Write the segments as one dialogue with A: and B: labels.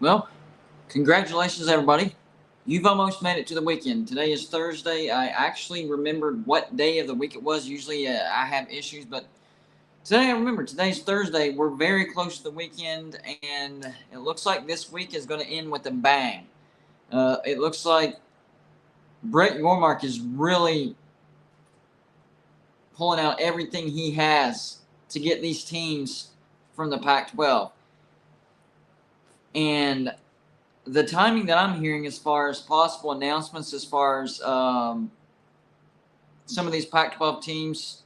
A: Well, congratulations, everybody. You've almost made it to the weekend. Today is Thursday. I actually remembered what day of the week it was. Usually I have issues, but today I remember. Today's Thursday. We're very close to the weekend, and it looks like this week is going to end with a bang. It looks like Brett Yormark is really pulling out everything he has to get these teams from the Pac-12. And the timing that I'm hearing as far as possible announcements, as far as some of these Pac-12 teams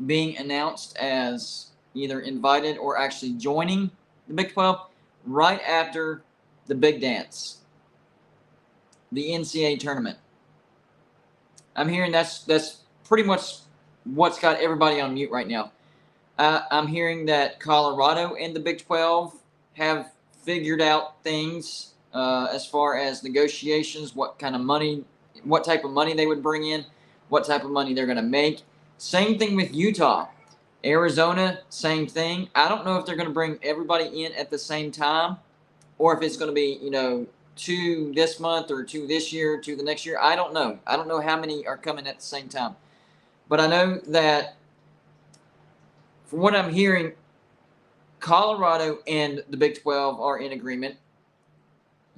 A: being announced as either invited or actually joining the Big 12 right after the big dance, the NCAA tournament. I'm hearing that's pretty much what's got everybody on mute right now. I'm hearing that Colorado and the Big 12 have figured out things as far as negotiations, what kind of money, what type of money they would bring in, what type of money they're going to make. Same thing with Utah. Arizona, same thing. I don't know if they're going to bring everybody in at the same time or if it's going to be, two this month or two this year, two the next year. I don't know. I don't know how many are coming at the same time. But I know that from what I'm hearing, Colorado and the Big 12 are in agreement.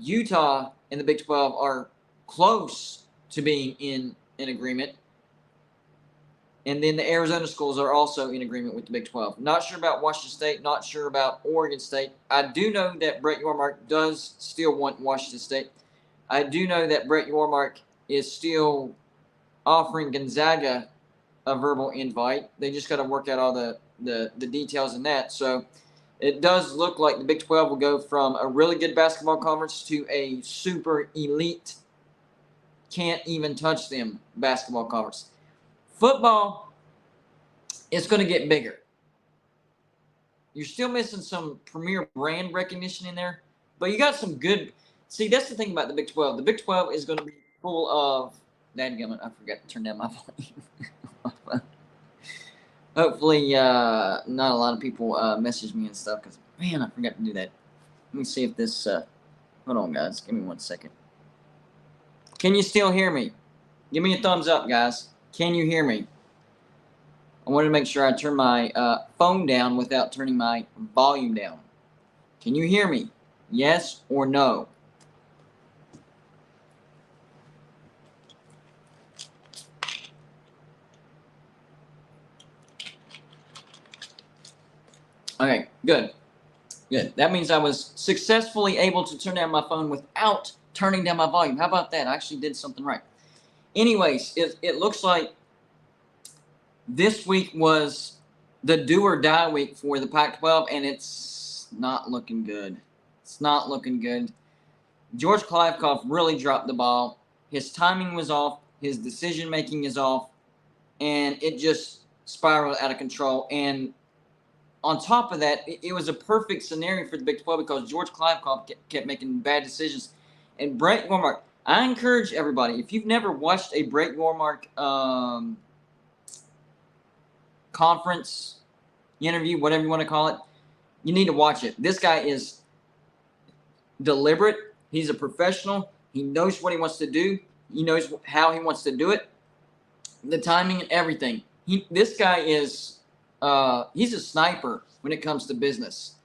A: Utah and the Big 12 are close to being in agreement. And then the Arizona schools are also in agreement with the Big 12. Not sure about Washington State, not sure about Oregon State. I do know that Brett Yormark does still want Washington State. I do know that Brett Yormark is still offering Gonzaga a verbal invite. They just got to work out all the details in that. So it does look like the Big 12 will go from a really good basketball conference to a super elite, can't even touch them basketball conference. Football is going to get bigger. You're still missing some premier brand recognition in there, but you got some good. See, that's the thing about the Big 12. The Big 12 is going to be full of. Dadgummit, I forgot to turn down my volume. Hopefully, not a lot of people message me and stuff because, man, I forgot to do that. Let me see if this. Hold on, guys. Give me 1 second. Can you still hear me? Give me a thumbs up, guys. Can you hear me? I wanted to make sure I turn my phone down without turning my volume down. Can you hear me? Yes or no? Okay, good. Good. That means I was successfully able to turn down my phone without turning down my volume. How about that? I actually did something right. Anyways, it looks like this week was the do or die week for the Pac-12, and it's not looking good. It's not looking good. George Kliavkoff really dropped the ball. His timing was off. His decision making is off, and it just spiraled out of control. And on top of that, it was a perfect scenario for the Big 12 because George Kliavkoff kept making bad decisions. And Brett Yormark, I encourage everybody, if you've never watched a Brett Yormark conference, interview, whatever you want to call it, you need to watch it. This guy is deliberate. He's a professional. He knows what he wants to do. He knows how he wants to do it. The timing and everything. This guy is he's a sniper when it comes to business.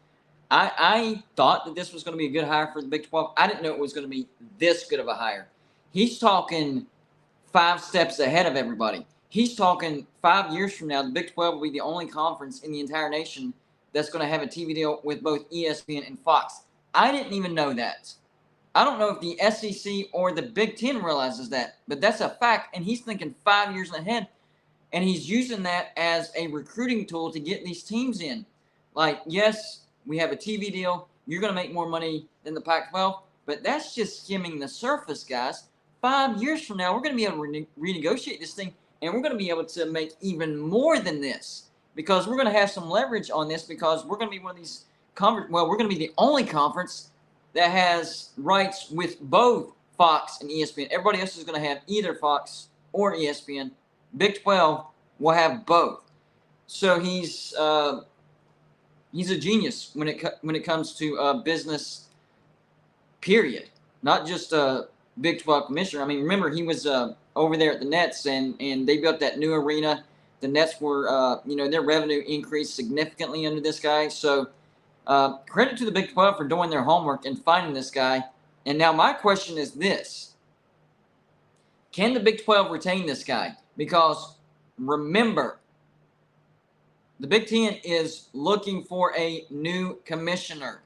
A: I thought that this was going to be a good hire for the Big 12. I didn't know it was going to be this good of a hire. He's talking 5 steps ahead of everybody. He's talking 5 years from now, the Big 12 will be the only conference in the entire nation that's going to have a TV deal with both ESPN and Fox. I didn't even know that. I don't know if the SEC or the Big Ten realizes that, but that's a fact, and he's thinking 5 years ahead, and he's using that as a recruiting tool to get these teams in. Like, yes, we have a TV deal. You're going to make more money than the Pac-12, but that's just skimming the surface, guys. 5 years from now, we're going to be able to renegotiate this thing, and we're going to be able to make even more than this because we're going to have some leverage on this because we're going to be one of these we're going to be the only conference that has rights with both Fox and ESPN. Everybody else is going to have either Fox or ESPN. Big 12 will have both. So he's a genius when it comes to business period. Not just a Big 12 commissioner. I mean, remember, he was over there at the Nets, and they built that new arena. The Nets were, their revenue increased significantly under this guy. So credit to the Big 12 for doing their homework and finding this guy. And now my question is this. Can the Big 12 retain this guy? Because remember, the Big Ten is looking for a new commissioner.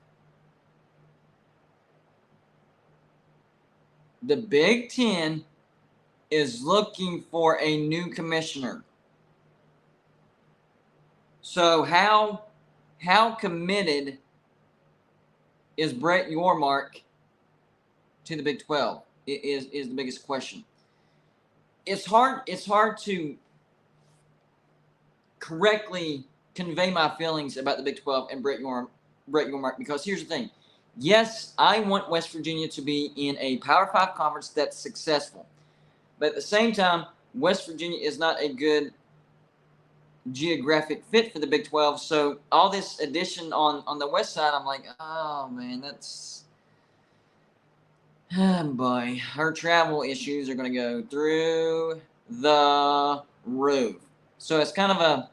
A: The Big Ten is looking for a new commissioner. So how committed is Brett Yormark to the Big 12 is the biggest question. It's hard to correctly convey my feelings about the Big 12 and Brett Yormark, because here's the thing. Yes, I want West Virginia to be in a Power 5 conference that's successful. But at the same time, West Virginia is not a good geographic fit for the Big 12. So all this addition on the west side, I'm like, oh, man, that's... Oh, boy. Her travel issues are going to go through the roof. So it's kind of a,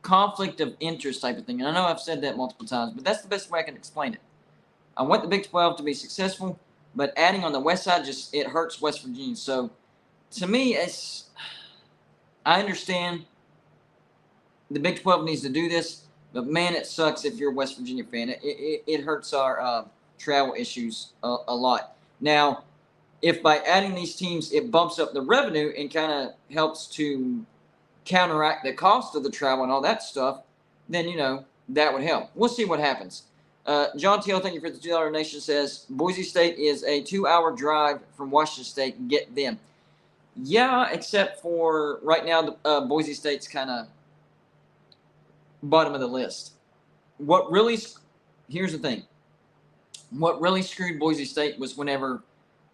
A: conflict of interest type of thing. And I know I've said that multiple times, but that's the best way I can explain it. I want the Big 12 to be successful, but adding on the west side, it hurts West Virginia. So to me, I understand the Big 12 needs to do this, but man, it sucks if you're a West Virginia fan. It hurts our travel issues a lot. Now, if by adding these teams, it bumps up the revenue and kind of helps to counteract the cost of the travel and all that stuff, then, that would help. We'll see what happens. John Teal, thank you for the $2 donation, says Boise State is a 2-hour drive from Washington State. Get them. Yeah, except for right now, Boise State's kind of bottom of the list. Here's the thing. What really screwed Boise State was whenever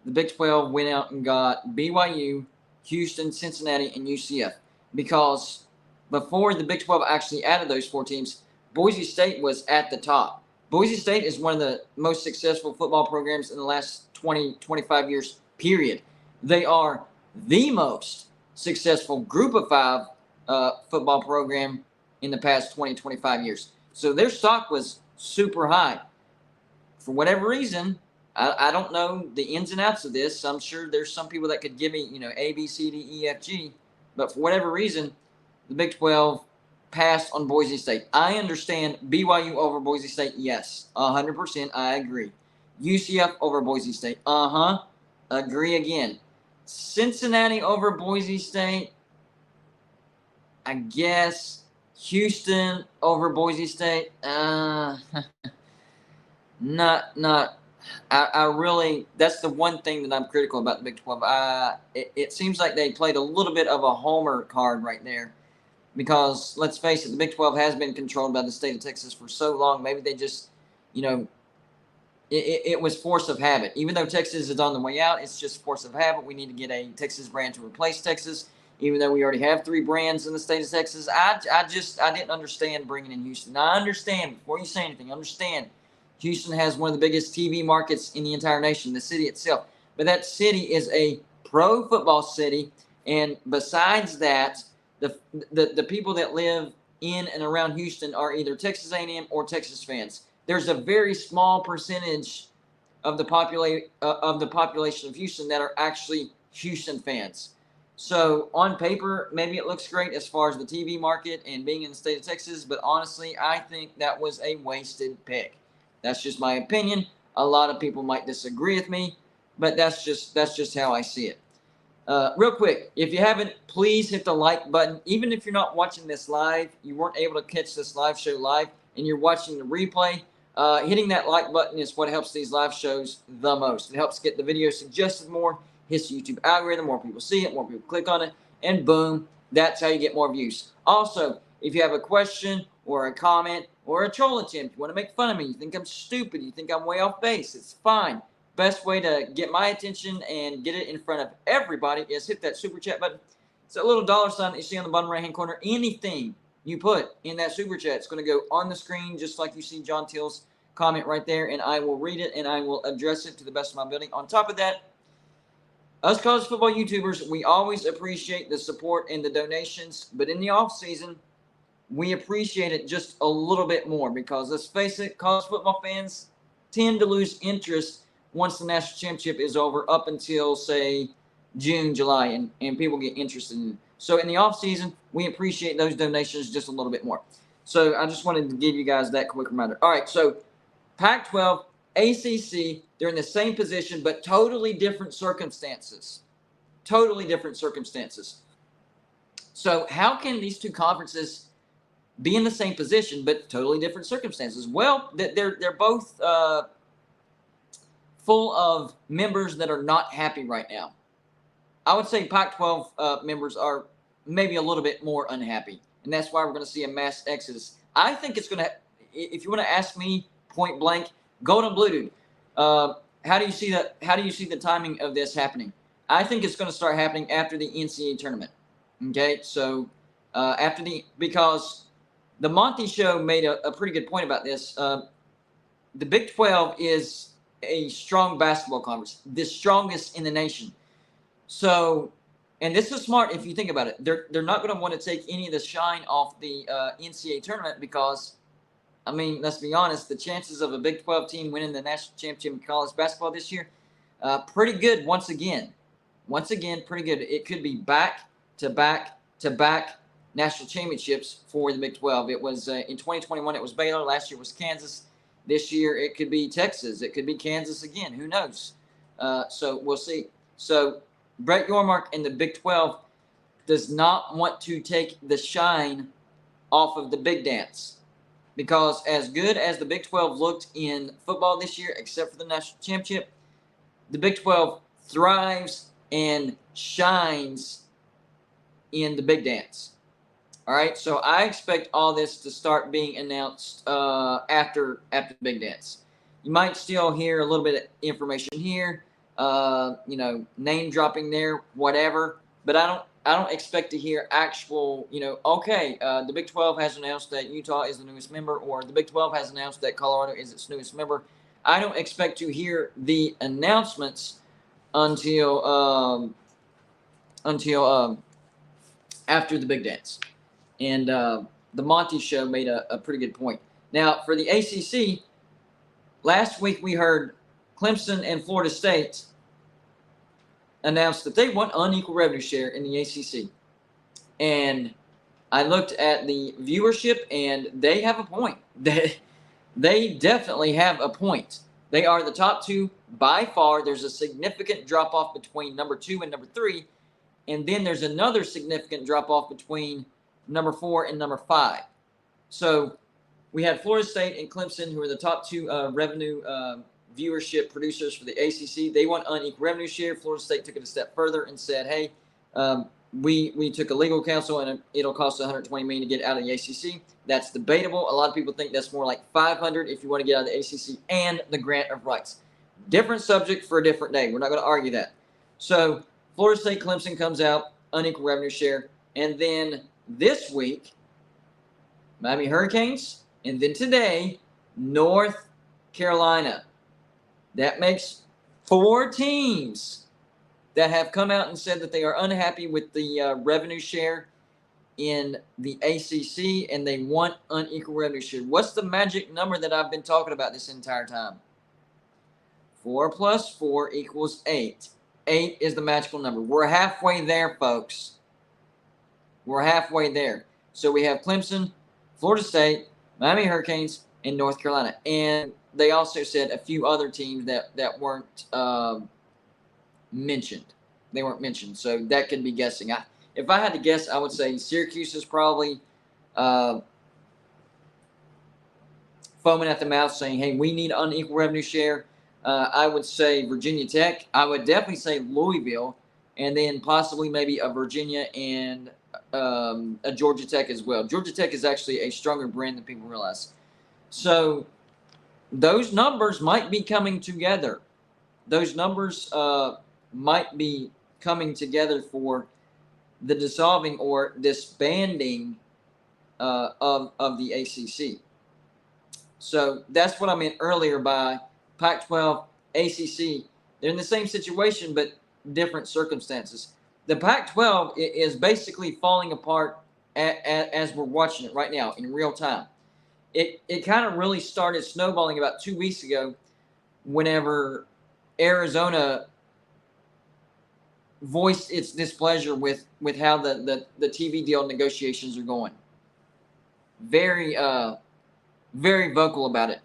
A: the Big 12 went out and got BYU, Houston, Cincinnati, and UCF. Because before the Big 12 actually added those 4 teams, Boise State was at the top. Boise State is one of the most successful football programs in the last 20, 25 years, period. They are the most successful group of 5 football program in the past 20, 25 years. So their stock was super high. For whatever reason, I don't know the ins and outs of this. I'm sure there's some people that could give me, A, B, C, D, E, F, G. But for whatever reason, the Big 12 passed on Boise State. I understand BYU over Boise State. Yes, 100%. I agree. UCF over Boise State. Agree again. Cincinnati over Boise State. I guess. Houston over Boise State. Not. I really, that's the one thing that I'm critical about the Big 12. It seems like they played a little bit of a homer card right there, because let's face it, the Big 12 has been controlled by the state of Texas for so long. Maybe they just, it was force of habit. Even though Texas is on the way out, it's just force of habit. We need to get a Texas brand to replace Texas, even though we already have 3 brands in the state of Texas. I didn't understand bringing in Houston. I understand, before you say anything, understand Houston has one of the biggest TV markets in the entire nation, the city itself. But that city is a pro football city, and besides that, the people that live in and around Houston are either Texas A&M or Texas fans. There's a very small percentage of the population of Houston that are actually Houston fans. So on paper, maybe it looks great as far as the TV market and being in the state of Texas, but honestly, I think that was a wasted pick. That's just my opinion. A lot of people might disagree with me, but that's just how I see it. Real quick, if you haven't, please hit the like button. Even if you're not watching this live, you weren't able to catch this live show live, and you're watching the replay, hitting that like button is what helps these live shows the most. It helps get the video suggested more, hits the YouTube algorithm, more people see it, more people click on it, and boom, that's how you get more views. Also, if you have a question or a comment or a troll attempt, you want to make fun of me, you think I'm stupid, you think I'm way off base, it's fine. Best way to get my attention and get it in front of everybody is hit that super chat button. It's that little dollar sign that you see on the bottom right hand corner. Anything you put in that super chat, it's going to go on the screen just like you see John Teal's comment right there, and I will read it and I will address it to the best of my ability. On top of that, us college football YouTubers, we always appreciate the support and the donations, but in the off season, we appreciate it just a little bit more because, let's face it, college football fans tend to lose interest once the national championship is over up until, say, June, July, and people get interested in it. So in the offseason, we appreciate those donations just a little bit more. So I just wanted to give you guys that quick reminder. All right, so Pac-12, ACC, they're in the same position, but totally different circumstances. Totally different circumstances. So how can these two conferences be in the same position but totally different circumstances? Well, they're both full of members that are not happy right now. I would say Pac-12 members are maybe a little bit more unhappy, and that's why we're going to see a mass exodus. I think it's going to, if you want to ask me point blank, Golden Blue Dude, how do you see that? How do you see the timing of this happening? I think it's going to start happening after the NCAA tournament. Okay, so because the Monty Show made a pretty good point about this. The Big 12 is a strong basketball conference, the strongest in the nation. So, and this is smart if you think about it. They're not going to want to take any of the shine off the NCAA tournament because, I mean, let's be honest, the chances of a Big 12 team winning the national championship in college basketball this year, pretty good once again. Once again, pretty good. It could be back-to-back national championships for the Big 12. It was in 2021, it was Baylor. Last year was Kansas. This year, it could be Texas. It could be Kansas again. Who knows? So we'll see. So Brett Yormark and the Big 12 does not want to take the shine off of the big dance because as good as the Big 12 looked in football this year, except for the national championship, the Big 12 thrives and shines in the big dance. All right, so I expect all this to start being announced after the big dance. You might still hear a little bit of information here, name dropping there, whatever. But I don't expect to hear actual, the Big 12 has announced that Utah is the newest member, or the Big 12 has announced that Colorado is its newest member. I don't expect to hear the announcements until after the big dance. And the Monty Show made a pretty good point. Now, for the ACC, last week we heard Clemson and Florida State announced that they want unequal revenue share in the ACC. And I looked at the viewership, and they have a point. They definitely have a point. They are the top two by far. There's a significant drop-off between number 2 and number 3. And then there's another significant drop-off between number 4 and number 5. So we had Florida State and Clemson, who are the top two revenue viewership producers for the ACC. They want unequal revenue share. Florida State took it a step further and said, hey, we took a legal counsel, and it'll cost $120 million to get out of the ACC. That's debatable. A lot of people think that's more like $500 if you want to get out of the ACC and the grant of rights. Different subject for a different day. We're not going to argue that. So Florida State, Clemson comes out, unequal revenue share. And then this week, Miami Hurricanes, and then today, North Carolina. That makes 4 teams that have come out and said that they are unhappy with the revenue share in the ACC, and they want unequal revenue share. What's the magic number that I've been talking about this entire time? 4 plus 4 equals 8. 8 is the magical number. We're halfway there, folks. We're halfway there. So we have Clemson, Florida State, Miami Hurricanes, and North Carolina. And they also said a few other teams that weren't mentioned. They weren't mentioned. So that could be guessing. If I had to guess, I would say Syracuse is probably foaming at the mouth saying, hey, we need unequal revenue share. I would say Virginia Tech. I would definitely say Louisville. And then possibly maybe a Virginia and a Georgia Tech as well. Georgia Tech is actually a stronger brand than people realize. So those numbers might be coming together. Those numbers might be coming together for the dissolving or disbanding of the ACC. So that's what I meant earlier by Pac-12, ACC. They're in the same situation, but different circumstances. The Pac-12 is basically falling apart as we're watching it right now in real time. It kind of really started snowballing about 2 weeks ago whenever Arizona voiced its displeasure with how the TV deal negotiations are going. Very very vocal about it.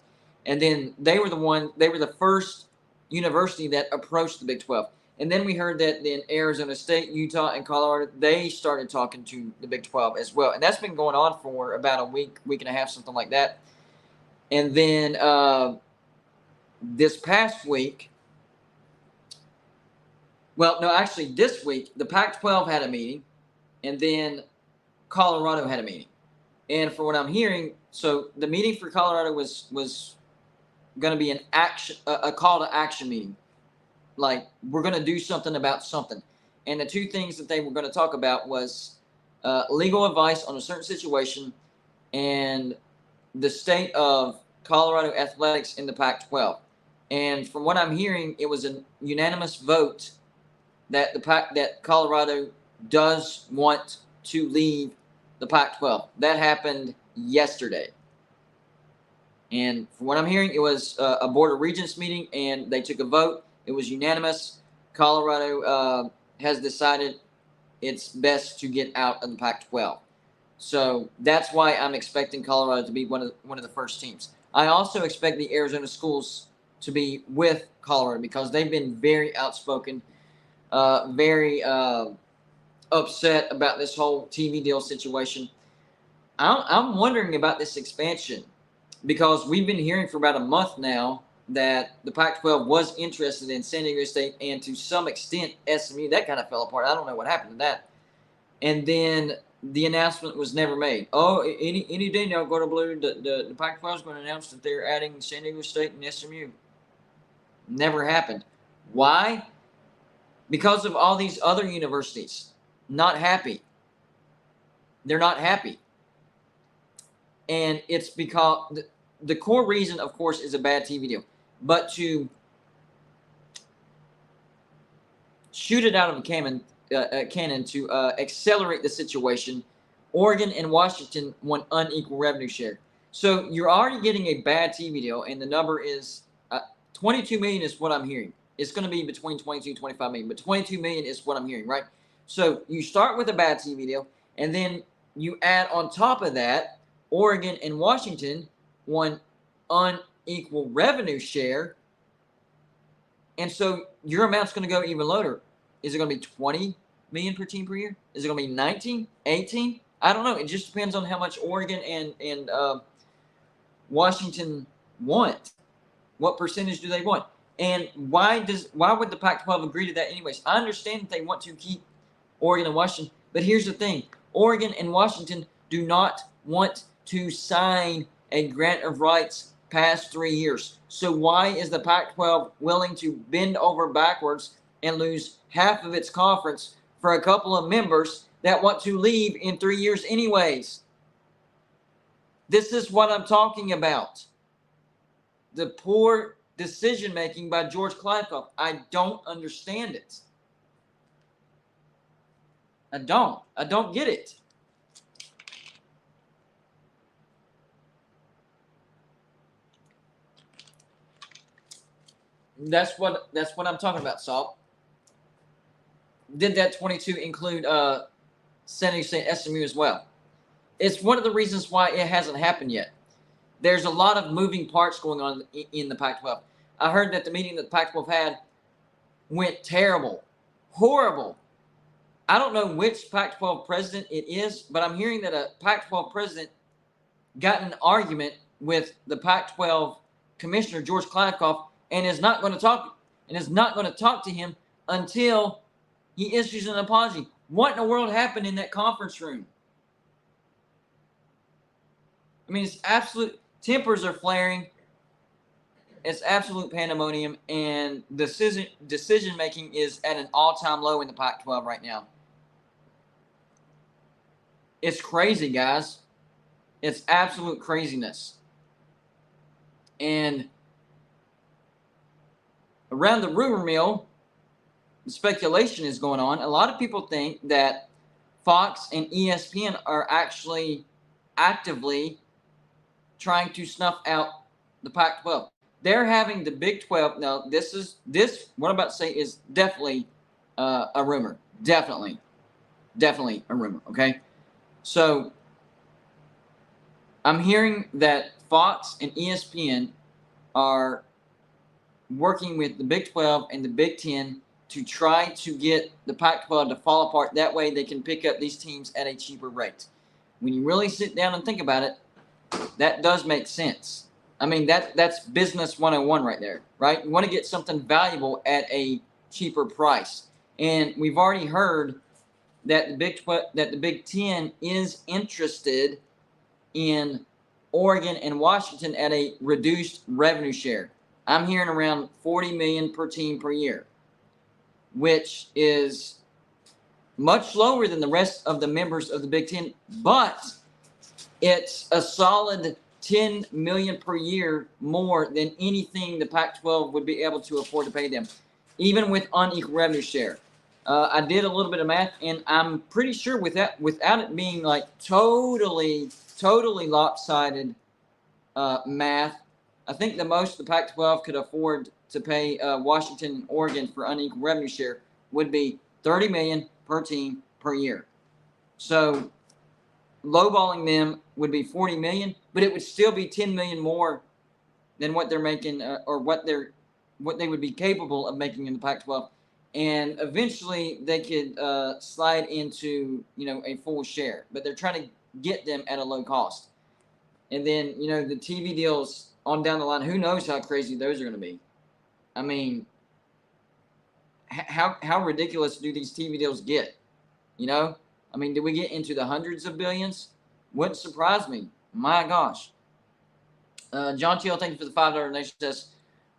A: And then they were the first university that approached the Big 12. And then we heard that then Arizona State, Utah, and Colorado, they started talking to the Big 12 as well. And that's been going on for about a week and a half, something like that. And then this past week, well, no, actually this week, the Pac-12 had a meeting, and then Colorado had a meeting. And for what I'm hearing, so the meeting for Colorado was going to be a call to action meeting. Like, we're going to do something about something. And the two things that they were going to talk about was legal advice on a certain situation and the state of Colorado athletics in the Pac-12. And from what I'm hearing, it was a unanimous vote that that Colorado does want to leave the Pac-12. That happened yesterday. And from what I'm hearing, it was a Board of Regents meeting, and they took a vote. It was unanimous. Colorado has decided it's best to get out of the Pac-12. So that's why I'm expecting Colorado to be one of the first teams. I also expect the Arizona schools to be with Colorado because they've been very outspoken, very upset about this whole TV deal situation. I'm wondering about this expansion because we've been hearing for about a month now that the Pac-12 was interested in San Diego State and to some extent SMU. That kind of fell apart. I don't know what happened to that. And then the announcement was never made. Oh, any day now, go to Blue. The Pac-12 is going to announce that they're adding San Diego State and SMU. Never happened. Why? Because of all these other universities not happy. They're not happy. And it's because the core reason, of course, is a bad TV deal. But to shoot it out of a cannon to accelerate the situation, Oregon and Washington want unequal revenue share. So you're already getting a bad TV deal, and the number is $22 million is what I'm hearing. It's going to be between 22 and 25 million, but 22 million is what I'm hearing, right? So you start with a bad TV deal, and then you add on top of that, Oregon and Washington want unequal revenue share, and so your amount's going to go even lower. Is it going to be 20 million per team per year? Is it going to be 19, 18? I don't know. It just depends on how much Oregon and Washington want. What percentage do they want? And why would the Pac-12 agree to that anyways? I understand that they want to keep Oregon and Washington, but here's the thing. Oregon and Washington do not want to sign a grant of rights past 3 years. So why is the Pac-12 willing to bend over backwards and lose half of its conference for a couple of members that want to leave in 3 years anyways? This is what I'm talking about. The poor decision-making by George Kliavkoff. I don't understand it. I don't get it. That's what I'm talking about, Salt. Did that 22 include San Diego State SMU as well? It's one of the reasons why it hasn't happened yet. There's a lot of moving parts going on in the Pac-12. I heard that the meeting that the Pac-12 had went terrible, horrible. I don't know which Pac-12 president it is, but I'm hearing that a Pac-12 president got in an argument with the Pac-12 commissioner, George Kliavkoff, and is not going to talk to him until he issues an apology. What in the world happened in that conference room? I mean, it's absolute. Tempers are flaring. It's absolute pandemonium, and decision making is at an all-time low in the Pac-12 right now. It's crazy, guys. It's absolute craziness. And around the rumor mill, the speculation is going on. A lot of people think that Fox and ESPN are actually actively trying to snuff out the Pac-12. They're having the Big 12. Now, what I'm about to say is definitely a rumor. Definitely a rumor. Okay, so I'm hearing that Fox and ESPN are working with the Big 12 and the Big Ten to try to get the Pac-12 to fall apart. That way they can pick up these teams at a cheaper rate. When you really sit down and think about it, that does make sense. I mean, that's business 101 right there, right? You want to get something valuable at a cheaper price. And we've already heard that the Big Ten is interested in Oregon and Washington at a reduced revenue share. I'm hearing around $40 million per team per year, which is much lower than the rest of the members of the Big Ten, but it's a solid $10 million per year more than anything the Pac-12 would be able to afford to pay them, even with unequal revenue share. I did a little bit of math, and I'm pretty sure without it being like totally lopsided math, I think the most the Pac-12 could afford to pay Washington and Oregon for unequal revenue share would be $30 million per team per year. So lowballing them would be $40 million, but it would still be $10 million more than what they're making or what they would be capable of making in the Pac-12. And eventually they could slide into, a full share, but they're trying to get them at a low cost. And then, the TV deals on down the line, who knows how crazy those are going to be. I mean, how ridiculous do these TV deals get? I mean, do we get into the hundreds of billions? Wouldn't surprise me. My gosh. John Teal, thank you for the $5 donation. Says,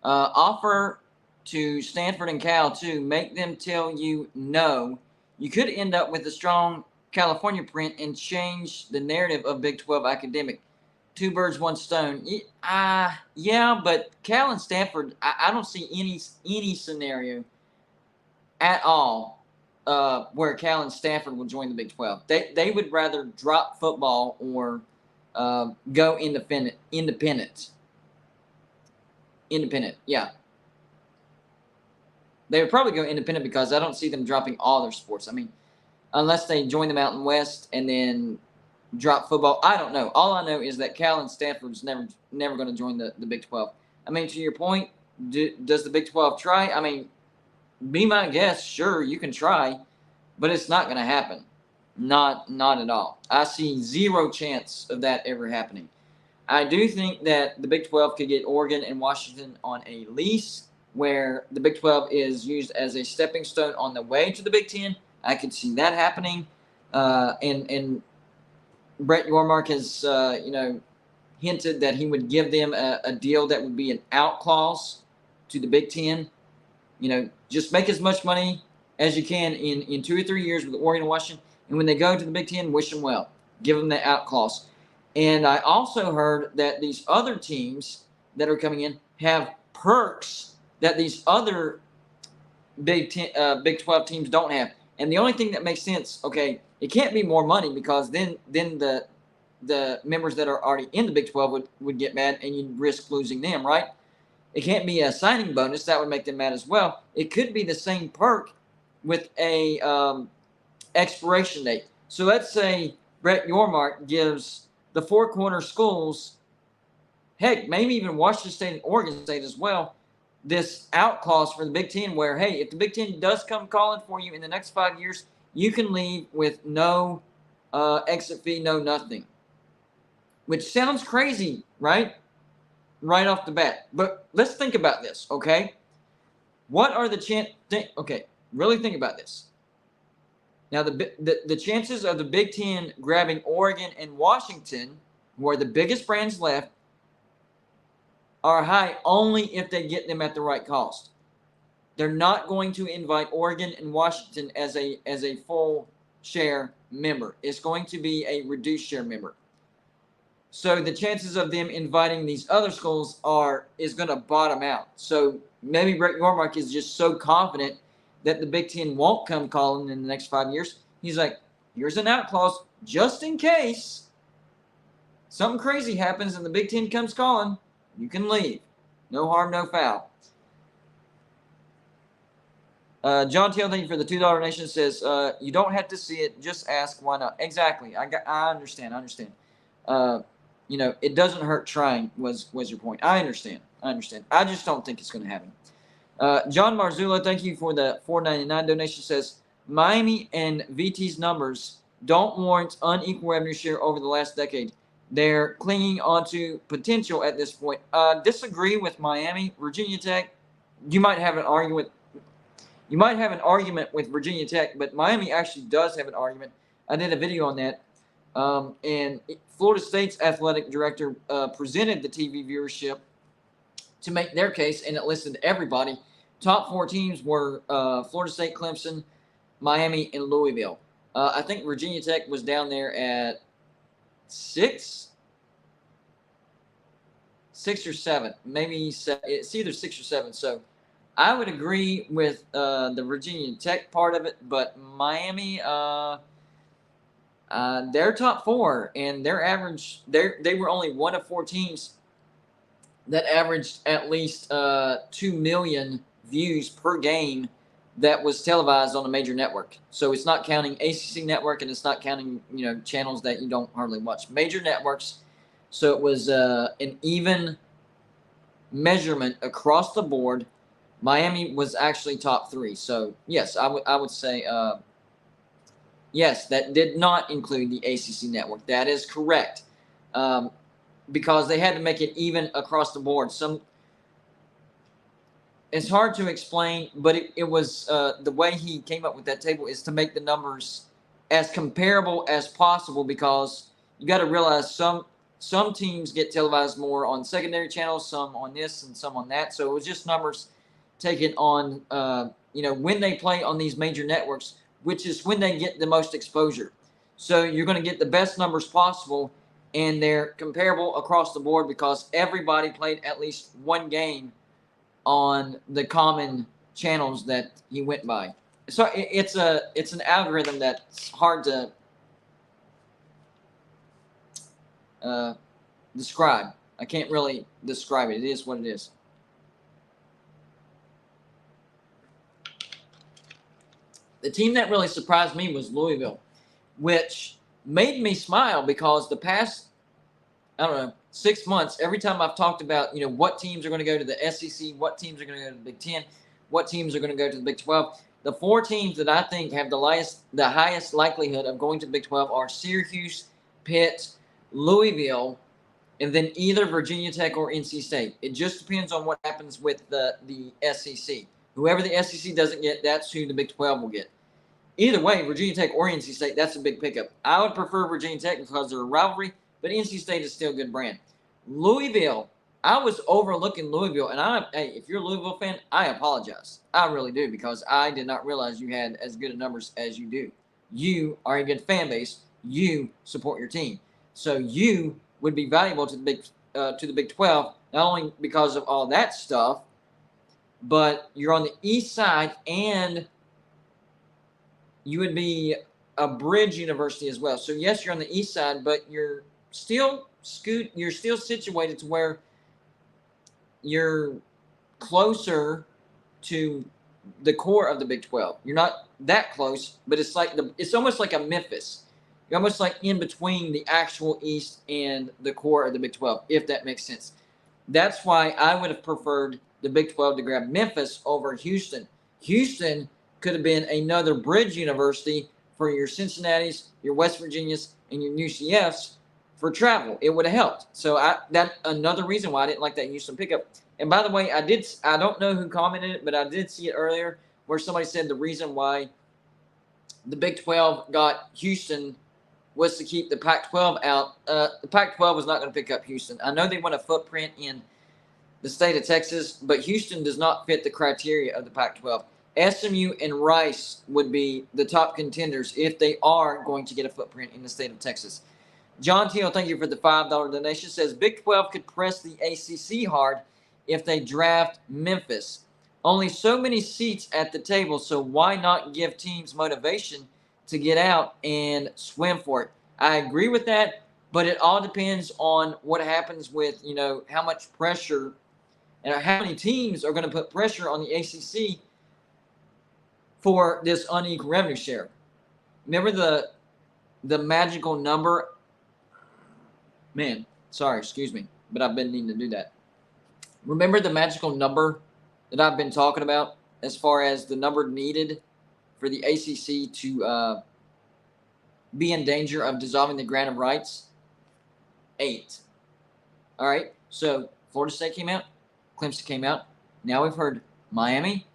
A: offer to Stanford and Cal too. Make them tell you no. You could end up with a strong California print and change the narrative of Big 12 academic. Two birds, one stone. Yeah, but Cal and Stanford, I don't see any scenario at all where Cal and Stanford will join the Big 12. They would rather drop football or go independent. Yeah. They would probably go independent because I don't see them dropping all their sports. I mean, unless they join the Mountain West and then drop football. I don't know. All I know is that Cal and Stanford's never going to join the Big 12. I mean, to your point, does the Big 12 try? I mean, be my guest. Sure, you can try, but it's not going to happen. Not at all. I see zero chance of that ever happening. I do think that the Big 12 could get Oregon and Washington on a lease where the Big 12 is used as a stepping stone on the way to the Big 10. I could see that happening. And Brett Yormark has, hinted that he would give them a deal that would be an out clause to the Big 10. Just make as much money as you can in 2 or 3 years with Oregon and Washington. And when they go to the Big 10, wish them well. Give them the out clause. And I also heard that these other teams that are coming in have perks that these other Big 12 teams don't have. And the only thing that makes sense, okay, it can't be more money because then the members that are already in the Big 12 would get mad and you'd risk losing them, right? It can't be a signing bonus. That would make them mad as well. It could be the same perk with a expiration date. So let's say Brett Yormark gives the Four Corner schools, heck, maybe even Washington State and Oregon State as well, this out clause for the Big Ten where, hey, if the Big Ten does come calling for you in the next 5 years, you can leave with no exit fee, no nothing. Which sounds crazy, right? Right off the bat. But let's think about this, okay? What are the chances? Okay, really think about this. Now, the chances of the Big Ten grabbing Oregon and Washington, who are the biggest brands left, are high only if they get them at the right cost. They're not going to invite Oregon and Washington as a full share member. It's going to be a reduced share member. So the chances of them inviting these other schools is going to bottom out. So maybe Brett Yormark is just so confident that the Big Ten won't come calling in the next 5 years. He's like, here's an out clause just in case something crazy happens and the Big Ten comes calling. You can leave. No harm, no foul. John Taylor, thank you for the $2 donation. Says you don't have to see it, just ask why not. Exactly. I understand. It doesn't hurt trying. Was your point? I understand. I just don't think it's going to happen. John Marzullo, thank you for the $4.99 donation. Says Miami and VT's numbers don't warrant unequal revenue share over the last decade. They're clinging onto potential at this point. Disagree with Miami. Virginia Tech, you might have an argument. You might have an argument with Virginia Tech, but Miami actually does have an argument. I did a video on that. And Florida State's athletic director presented the TV viewership to make their case, and it listed everybody. Top 4 teams were Florida State, Clemson, Miami, and Louisville. I think Virginia Tech was down there at 6 or 7. Maybe 7. It's either 6 or 7. So I would agree with the Virginia Tech part of it, but Miami, they're top 4, and their average, they were only one of 4 teams that averaged at least 2 million views per game that was televised on a major network. So it's not counting ACC network, and it's not counting channels that you don't hardly watch. Major networks. So it was an even measurement across the board. Miami was actually top 3. So yes, I would say yes, that did not include the ACC network. That is correct, because they had to make it even across the board. It's hard to explain, but it was the way he came up with that table is to make the numbers as comparable as possible, because you got to realize some teams get televised more on secondary channels, some on this and some on that. So it was just numbers taken on when they play on these major networks, which is when they get the most exposure. So you're going to get the best numbers possible, and they're comparable across the board because everybody played at least one game on the common channels that he went by. So it's an algorithm that's hard to describe. I can't really describe it. It is what it is. The team that really surprised me was Louisville, which made me smile because the past, 6 months, every time I've talked about, what teams are going to go to the SEC, what teams are going to go to the Big Ten, what teams are going to go to the Big 12, the 4 teams that I think have the highest likelihood of going to the Big 12 are Syracuse, Pitt, Louisville, and then either Virginia Tech or NC State. It just depends on what happens with the SEC. Whoever the SEC doesn't get, that's who the Big 12 will get. Either way, Virginia Tech or NC State, that's a big pickup. I would prefer Virginia Tech because they're a rivalry, but NC State is still a good brand. Louisville, I was overlooking Louisville, and if you're a Louisville fan, I apologize. I really do, because I did not realize you had as good a numbers as you do. You are a good fan base. You support your team. So you would be valuable to the Big 12, not only because of all that stuff, but you're on the east side, and you would be a bridge university as well. So yes, you're on the east side, but you're still situated to where you're closer to the core of the Big 12. You're not that close, but it's almost like a Memphis. You're almost like in between the actual East and the core of the Big 12, if that makes sense. That's why I would have preferred the Big 12 to grab Memphis over Houston. Houston could have been another bridge university for your Cincinnatis, your West Virginias, and your UCFs for travel. It would have helped. So that's another reason why I didn't like that Houston pickup. And by the way, I don't know who commented it, but I did see it earlier where somebody said the reason why the Big 12 got Houston was to keep the Pac-12 out. The Pac-12 was not going to pick up Houston. I know they want a footprint in the state of Texas, but Houston does not fit the criteria of the Pac-12. SMU and Rice would be the top contenders if they are going to get a footprint in the state of Texas. John Teal, thank you for the $5 donation. Says Big 12 could press the ACC hard if they draft Memphis. Only so many seats at the table, so why not give teams motivation to get out and swim for it? I agree with that, but it all depends on what happens with, how much pressure and how many teams are going to put pressure on the ACC for this unequal revenue share. Remember the magical number? Man, sorry, excuse me, but I've been needing to do that. Remember the magical number that I've been talking about as far as the number needed for the ACC to be in danger of dissolving the grant of rights? 8. All right, so Florida State came out, Clemson came out. Now we've heard Miami,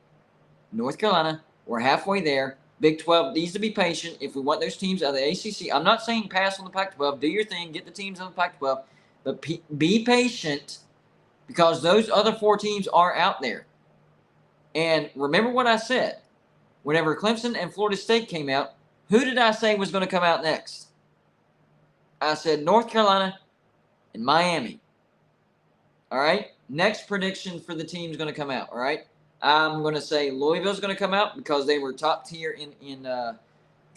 A: North Carolina. We're halfway there. Big 12 needs to be patient if we want those teams out of the ACC. I'm not saying pass on the Pac-12. Do your thing. Get the teams on the Pac-12. But be patient because those other 4 teams are out there. And remember what I said. Whenever Clemson and Florida State came out, who did I say was going to come out next? I said North Carolina and Miami. All right? Next prediction for the team's going to come out. All right? I'm going to say Louisville's going to come out because they were top tier in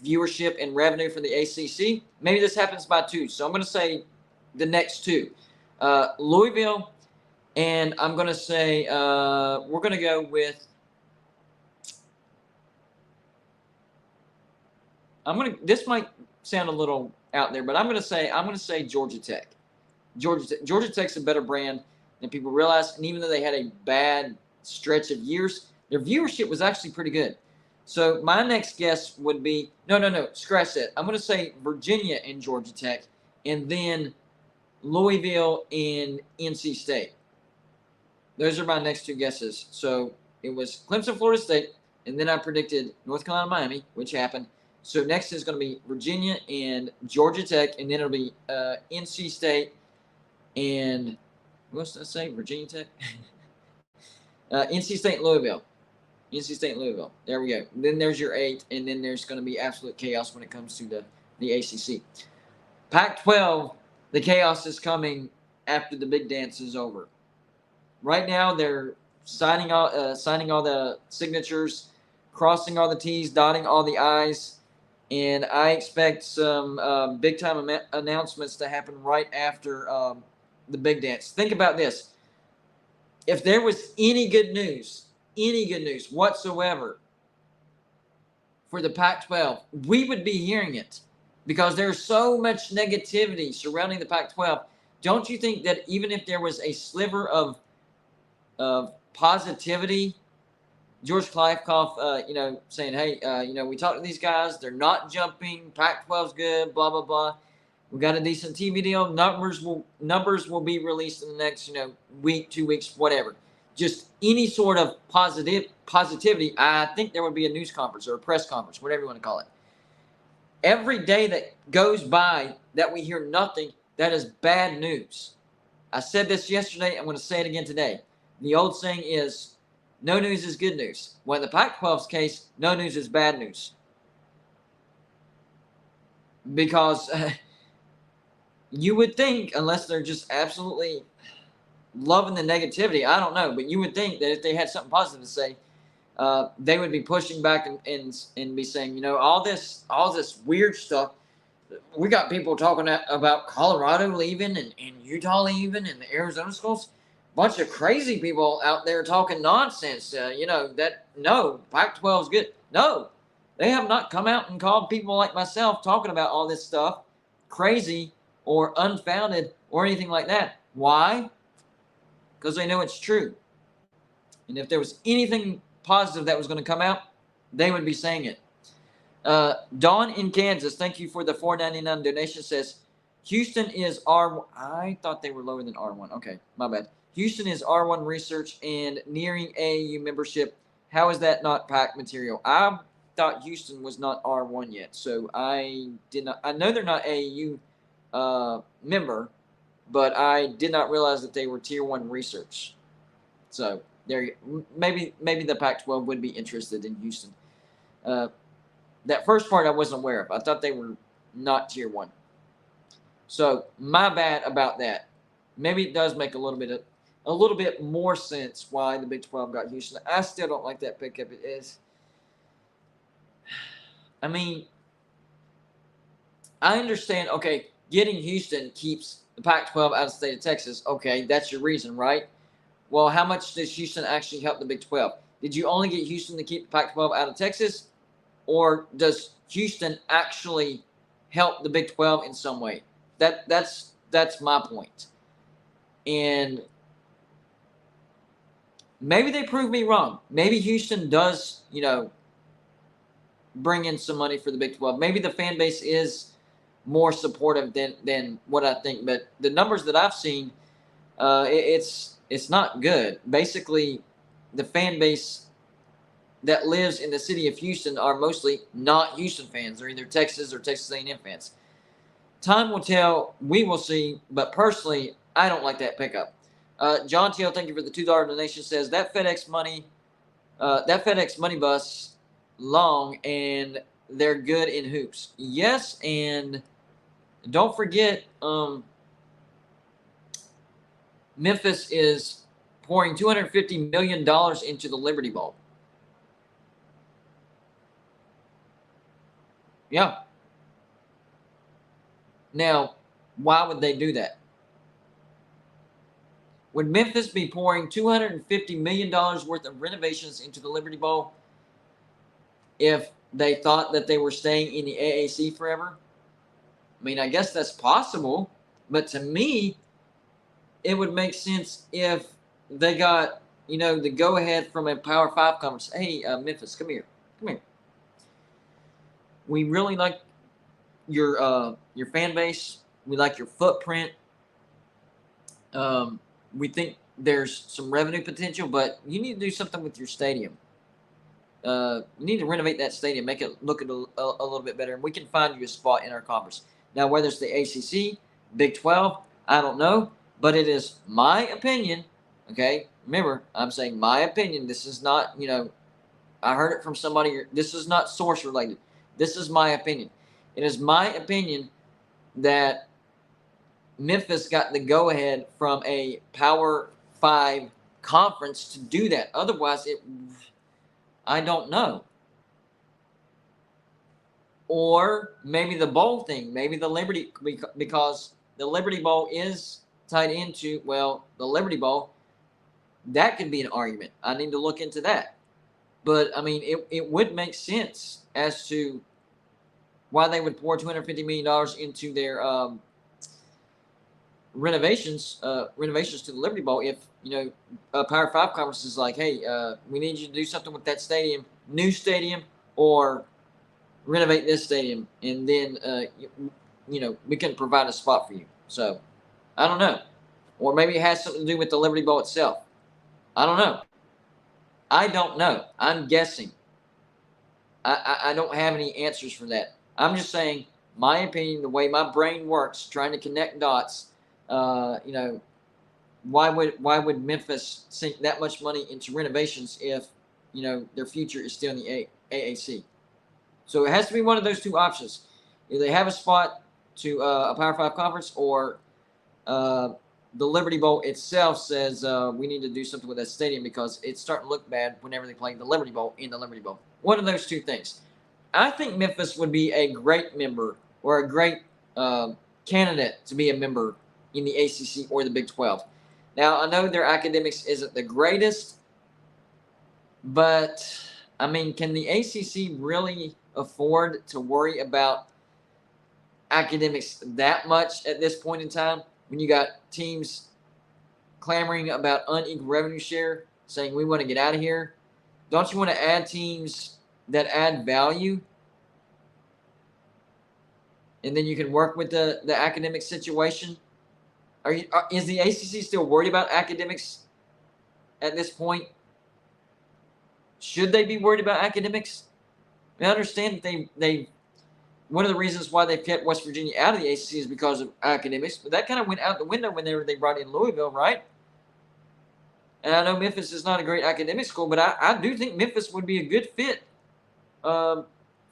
A: viewership and revenue for the ACC. Maybe this happens by 2. So I'm going to say the next 2. Louisville, and I'm going to say we're going to go with this might sound a little out there, but I'm going to say Georgia Tech. Georgia Tech's a better brand than people realize, and even though they had a bad stretch of years, their viewership was actually pretty good. So my next guess would be no, scratch that. I'm going to say Virginia and Georgia Tech, and then Louisville and NC State. Those are my next 2 guesses. So it was Clemson, Florida State, and then I predicted North Carolina, Miami, which happened. So next is going to be Virginia and Georgia Tech, and then it'll be NC State and what did I say? Virginia Tech. NC State, Louisville. NC State, Louisville. There we go. Then there's your 8, and then there's going to be absolute chaos when it comes to the ACC. Pac-12, the chaos is coming after the big dance is over. Right now, they're signing all the signatures, crossing all the T's, dotting all the I's, and I expect some big-time announcements to happen right after the big dance. Think about this. If there was any good news whatsoever for the Pac-12, we would be hearing it because there's so much negativity surrounding the Pac-12. Don't you think that even if there was a sliver of positivity, George Kliavkoff, saying, hey, we talked to these guys, they're not jumping, Pac-12's good, blah, blah, blah. We got a decent TV deal. Numbers will be released in the next, week, 2 weeks, whatever. Just any sort of positivity. I think there would be a news conference or a press conference, whatever you want to call it. Every day that goes by that we hear nothing, that is bad news. I said this yesterday. I'm going to say it again today. The old saying is, no news is good news. Well, in the Pac-12's case, no news is bad news. Because you would think, unless they're just absolutely loving the negativity, I don't know, but you would think that if they had something positive to say, they would be pushing back and be saying, all this weird stuff. We got people talking about Colorado leaving and Utah leaving and the Arizona schools. Bunch of crazy people out there talking nonsense. Pac-12 is good. No, they have not come out and called people like myself talking about all this stuff crazy or unfounded or anything like that. Why? Because they know it's true. And if there was anything positive that was going to come out, they would be saying it. Dawn in Kansas, thank you for the $4.99 donation, says Houston is R1. I thought they were lower than R1. Okay, my bad. Houston is R1 research and nearing AAU membership. How is that not PAC material? I thought Houston was not R1 yet, so I did not. I know they're not AAU member, but I did not realize that they were Tier 1 research. So there, maybe the Pac-12 would be interested in Houston. That first part I wasn't aware of. I thought they were not Tier 1. So my bad about that. Maybe it does make a little bit more sense why the Big 12 got Houston. I still don't like that pickup. It is. I mean, I understand. Okay, getting Houston keeps the Pac-12 out of the state of Texas. Okay, that's your reason, right? Well, how much does Houston actually help the Big 12? Did you only get Houston to keep the Pac-12 out of Texas, or does Houston actually help the Big 12 in some way? That's my point. And maybe they prove me wrong. Maybe Houston does, bring in some money for the Big 12. Maybe the fan base is more supportive than what I think. But the numbers that I've seen, it's not good. Basically, the fan base that lives in the city of Houston are mostly not Houston fans. They're either Texas or Texas A&M fans. Time will tell. We will see. But personally, I don't like that pickup. John Teal, thank you for the $2 donation, says that FedEx money bus long and they're good in hoops. Yes, and don't forget, Memphis is pouring $250 million into the Liberty Bowl. Yeah. Now, why would they do that? Would Memphis be pouring $250 million worth of renovations into the Liberty Bowl if they thought that they were staying in the AAC forever? I mean, I guess that's possible, but to me, it would make sense if they got, the go-ahead from a Power 5 conference. Hey, Memphis, come here. We really like your fan base. We like your footprint. We think there's some revenue potential, but you need to do something with your stadium. You need to renovate that stadium, make it look a little bit better, and we can find you a spot in our conference. Now, whether it's the ACC, Big 12, I don't know, but it is my opinion, okay? Remember, I'm saying my opinion. This is not, I heard it from somebody. This is not source related. This is my opinion. It is my opinion that Memphis got the go-ahead from a Power 5 conference to do that. Otherwise, I don't know. Or maybe the bowl thing, maybe the Liberty, because the Liberty Bowl is tied into, the Liberty Bowl, that could be an argument. I need to look into that. But, I mean, it would make sense as to why they would pour $250 million into their renovations to the Liberty Bowl if, a Power 5 conference is like, hey, we need you to do something with that stadium, new stadium, or renovate this stadium, and then, we can provide a spot for you. So, I don't know. Or maybe it has something to do with the Liberty Bowl itself. I don't know. I'm guessing. I don't have any answers for that. I'm just saying my opinion, the way my brain works, trying to connect dots. Why would Memphis sink that much money into renovations if their future is still in the AAC? So it has to be one of those two options. Either they have a spot to a Power 5 conference, or the Liberty Bowl itself says we need to do something with that stadium because it's starting to look bad whenever they play the Liberty Bowl in the Liberty Bowl. One of those two things. I think Memphis would be a great member or a great candidate to be a member in the ACC or the Big 12. Now, I know their academics isn't the greatest, but, I mean, can the ACC really afford to worry about academics that much at this point in time when you got teams clamoring about unequal revenue share, saying we want to get out of here? Don't you want to add teams that add value? And then you can work with the academic situation. Is the ACC still worried about academics at this point? Should they be worried about academics? I understand that they one of the reasons why they've kept West Virginia out of the ACC is because of academics, but that kind of went out the window when they brought in Louisville, right? And I know Memphis is not a great academic school, but I do think Memphis would be a good fit for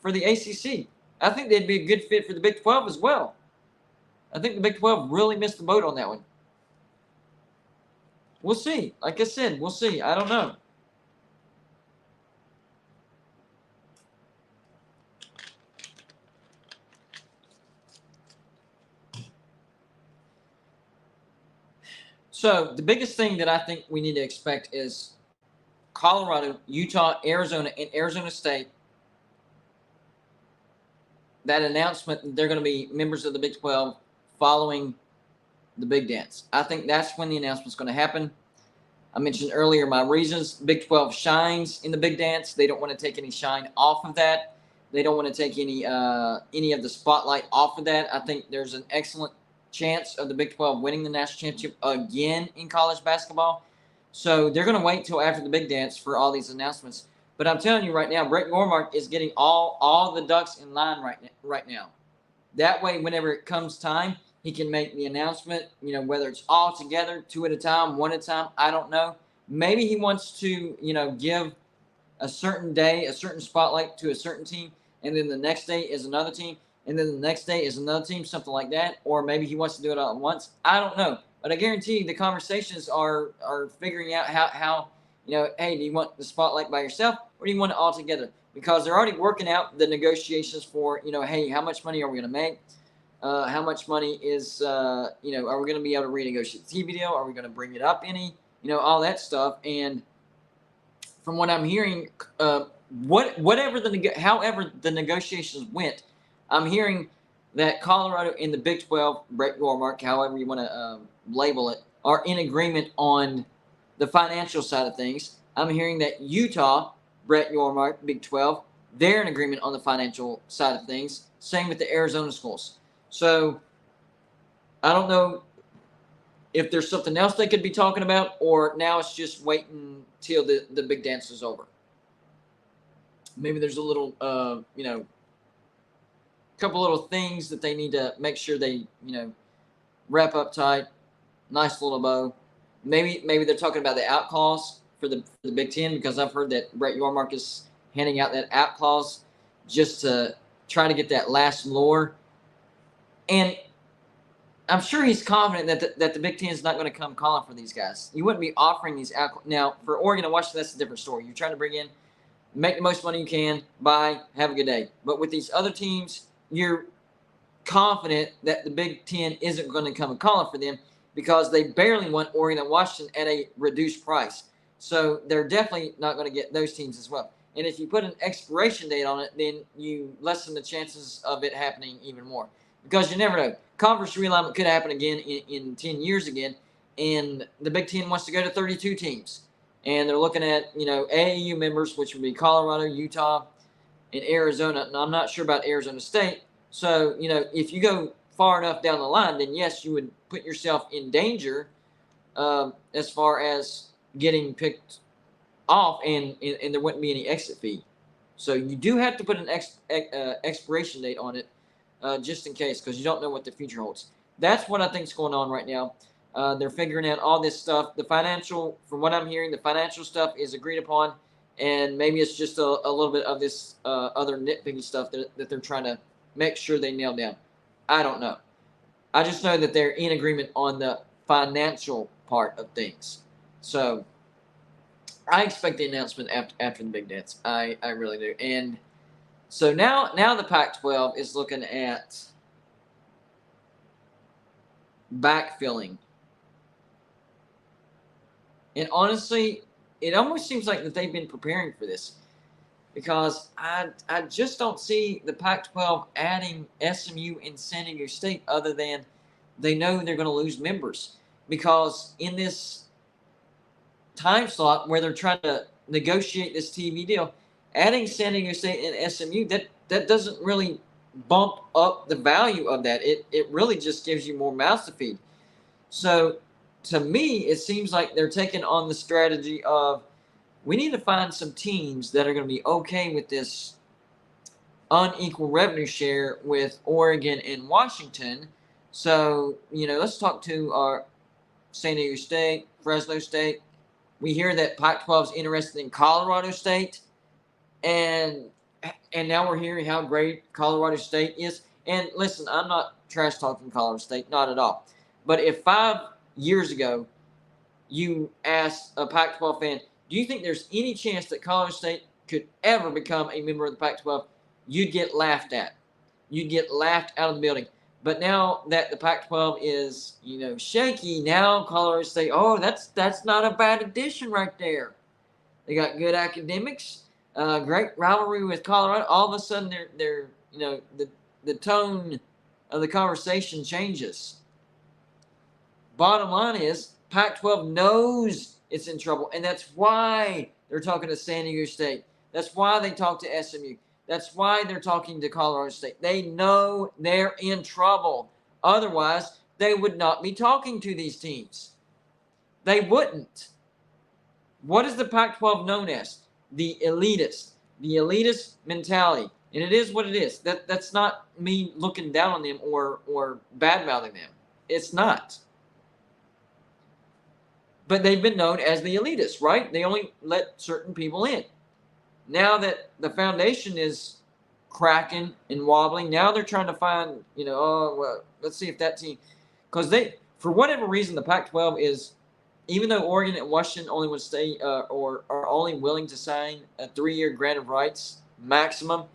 A: the ACC. I think they'd be a good fit for the Big 12 as well. I think the Big 12 really missed the boat on that one. We'll see. Like I said, we'll see. I don't know. So the biggest thing that I think we need to expect is Colorado, Utah, Arizona, and Arizona State. That announcement that they're going to be members of the Big 12 following the big dance. I think that's when the announcement's going to happen. I mentioned earlier my reasons. Big 12 shines in the big dance. They don't want to take any shine off of that. They don't want to take any of the spotlight off of that. I think there's an excellent chance of the Big 12 winning the national championship again in college basketball. So they're going to wait till after the big dance for all these announcements. But I'm telling you right now, Brett Yormark is getting all the ducks in line right now. That way, whenever it comes time, he can make the announcement, whether it's all together, 2 at a time, 1 at a time, I don't know. Maybe he wants to, give a certain day, a certain spotlight to a certain team, and then the next day is another team, and then the next day is another team, something like that. Or maybe he wants to do it all at once. I don't know. But I guarantee you the conversations are figuring out how hey, do you want the spotlight by yourself or do you want it all together? Because they're already working out the negotiations for, hey, how much money are we going to make? How much money is, are we going to be able to renegotiate the TV deal? Are we going to bring it up any? All that stuff. And from what I'm hearing, however the negotiations went, I'm hearing that Colorado and the Big 12, Brett Yormark, however you want to label it, are in agreement on the financial side of things. I'm hearing that Utah, Brett Yormark, Big 12, they're in agreement on the financial side of things. Same with the Arizona schools. So I don't know if there's something else they could be talking about, or now it's just waiting till the big dance is over. Maybe there's a little, couple little things that they need to make sure they, wrap up tight. Nice little bow. Maybe they're talking about the out clause for the Big Ten, because I've heard that Brett Yormark is handing out that out clause just to try to get that last lure. And I'm sure he's confident that the Big Ten is not going to come calling for these guys. You wouldn't be offering these out. Now, for Oregon and Washington, that's a different story. You're trying to bring in, make the most money you can, buy, have a good day. But with these other teams, you're confident that the Big Ten isn't going to come calling for them, because they barely want Oregon and Washington at a reduced price. So they're definitely not going to get those teams as well. And if you put an expiration date on it, then you lessen the chances of it happening even more. Because you never know. Conference realignment could happen again in 10 years again, and the Big Ten wants to go to 32 teams. And they're looking at, AAU members, which would be Colorado, Utah, and Arizona. And I'm not sure about Arizona State. So, if you go far enough down the line, then yes, you would put yourself in danger as far as getting picked off, and there wouldn't be any exit fee. So you do have to put an expiration date on it, just in case, because you don't know what the future holds. That's what I think is going on right now. They're figuring out all this stuff. The financial, from what I'm hearing, the financial stuff is agreed upon, and maybe it's just a little bit of this other nitpicky stuff that they're trying to make sure they nail down. I don't know. I just know that they're in agreement on the financial part of things. So I expect the announcement after the big dance. I really do. And so now the Pac-12 is looking at backfilling. And honestly, it almost seems like that they've been preparing for this, because I just don't see the Pac-12 adding SMU and San Diego State, other than they know they're going to lose members. Because in this time slot where they're trying to negotiate this TV deal, adding San Diego State and SMU, that doesn't really bump up the value of that. It really just gives you more mouths to feed. So to me, it seems like they're taking on the strategy of, we need to find some teams that are going to be okay with this unequal revenue share with Oregon and Washington. So, let's talk to our San Diego State, Fresno State. We hear that Pac-12 is interested in Colorado State. And now we're hearing how great Colorado State is. And listen, I'm not trash talking Colorado State, not at all. But if 5 years ago you asked a Pac-12 fan, do you think there's any chance that Colorado State could ever become a member of the Pac-12? You'd get laughed at. You'd get laughed out of the building. But now that the Pac-12 is, shaky, now Colorado State, that's not a bad addition right there. They got good academics, great rivalry with Colorado. All of a sudden, they're the tone of the conversation changes. Bottom line is, Pac-12 knows it's in trouble, and that's why they're talking to San Diego State. That's why they talk to SMU. That's why they're talking to Colorado State. They know they're in trouble. Otherwise, they would not be talking to these teams. They wouldn't. What is the Pac-12 known as? The elitist mentality. And it is what it is. That's not me looking down on them or bad-mouthing them. It's not. But they've been known as the elitists, right? They only let certain people in. Now that the foundation is cracking and wobbling, now they're trying to find, let's see if that team, because for whatever reason, the Pac-12 is, even though Oregon and Washington only would stay or are only willing to sign a 3-year grant of rights maximum,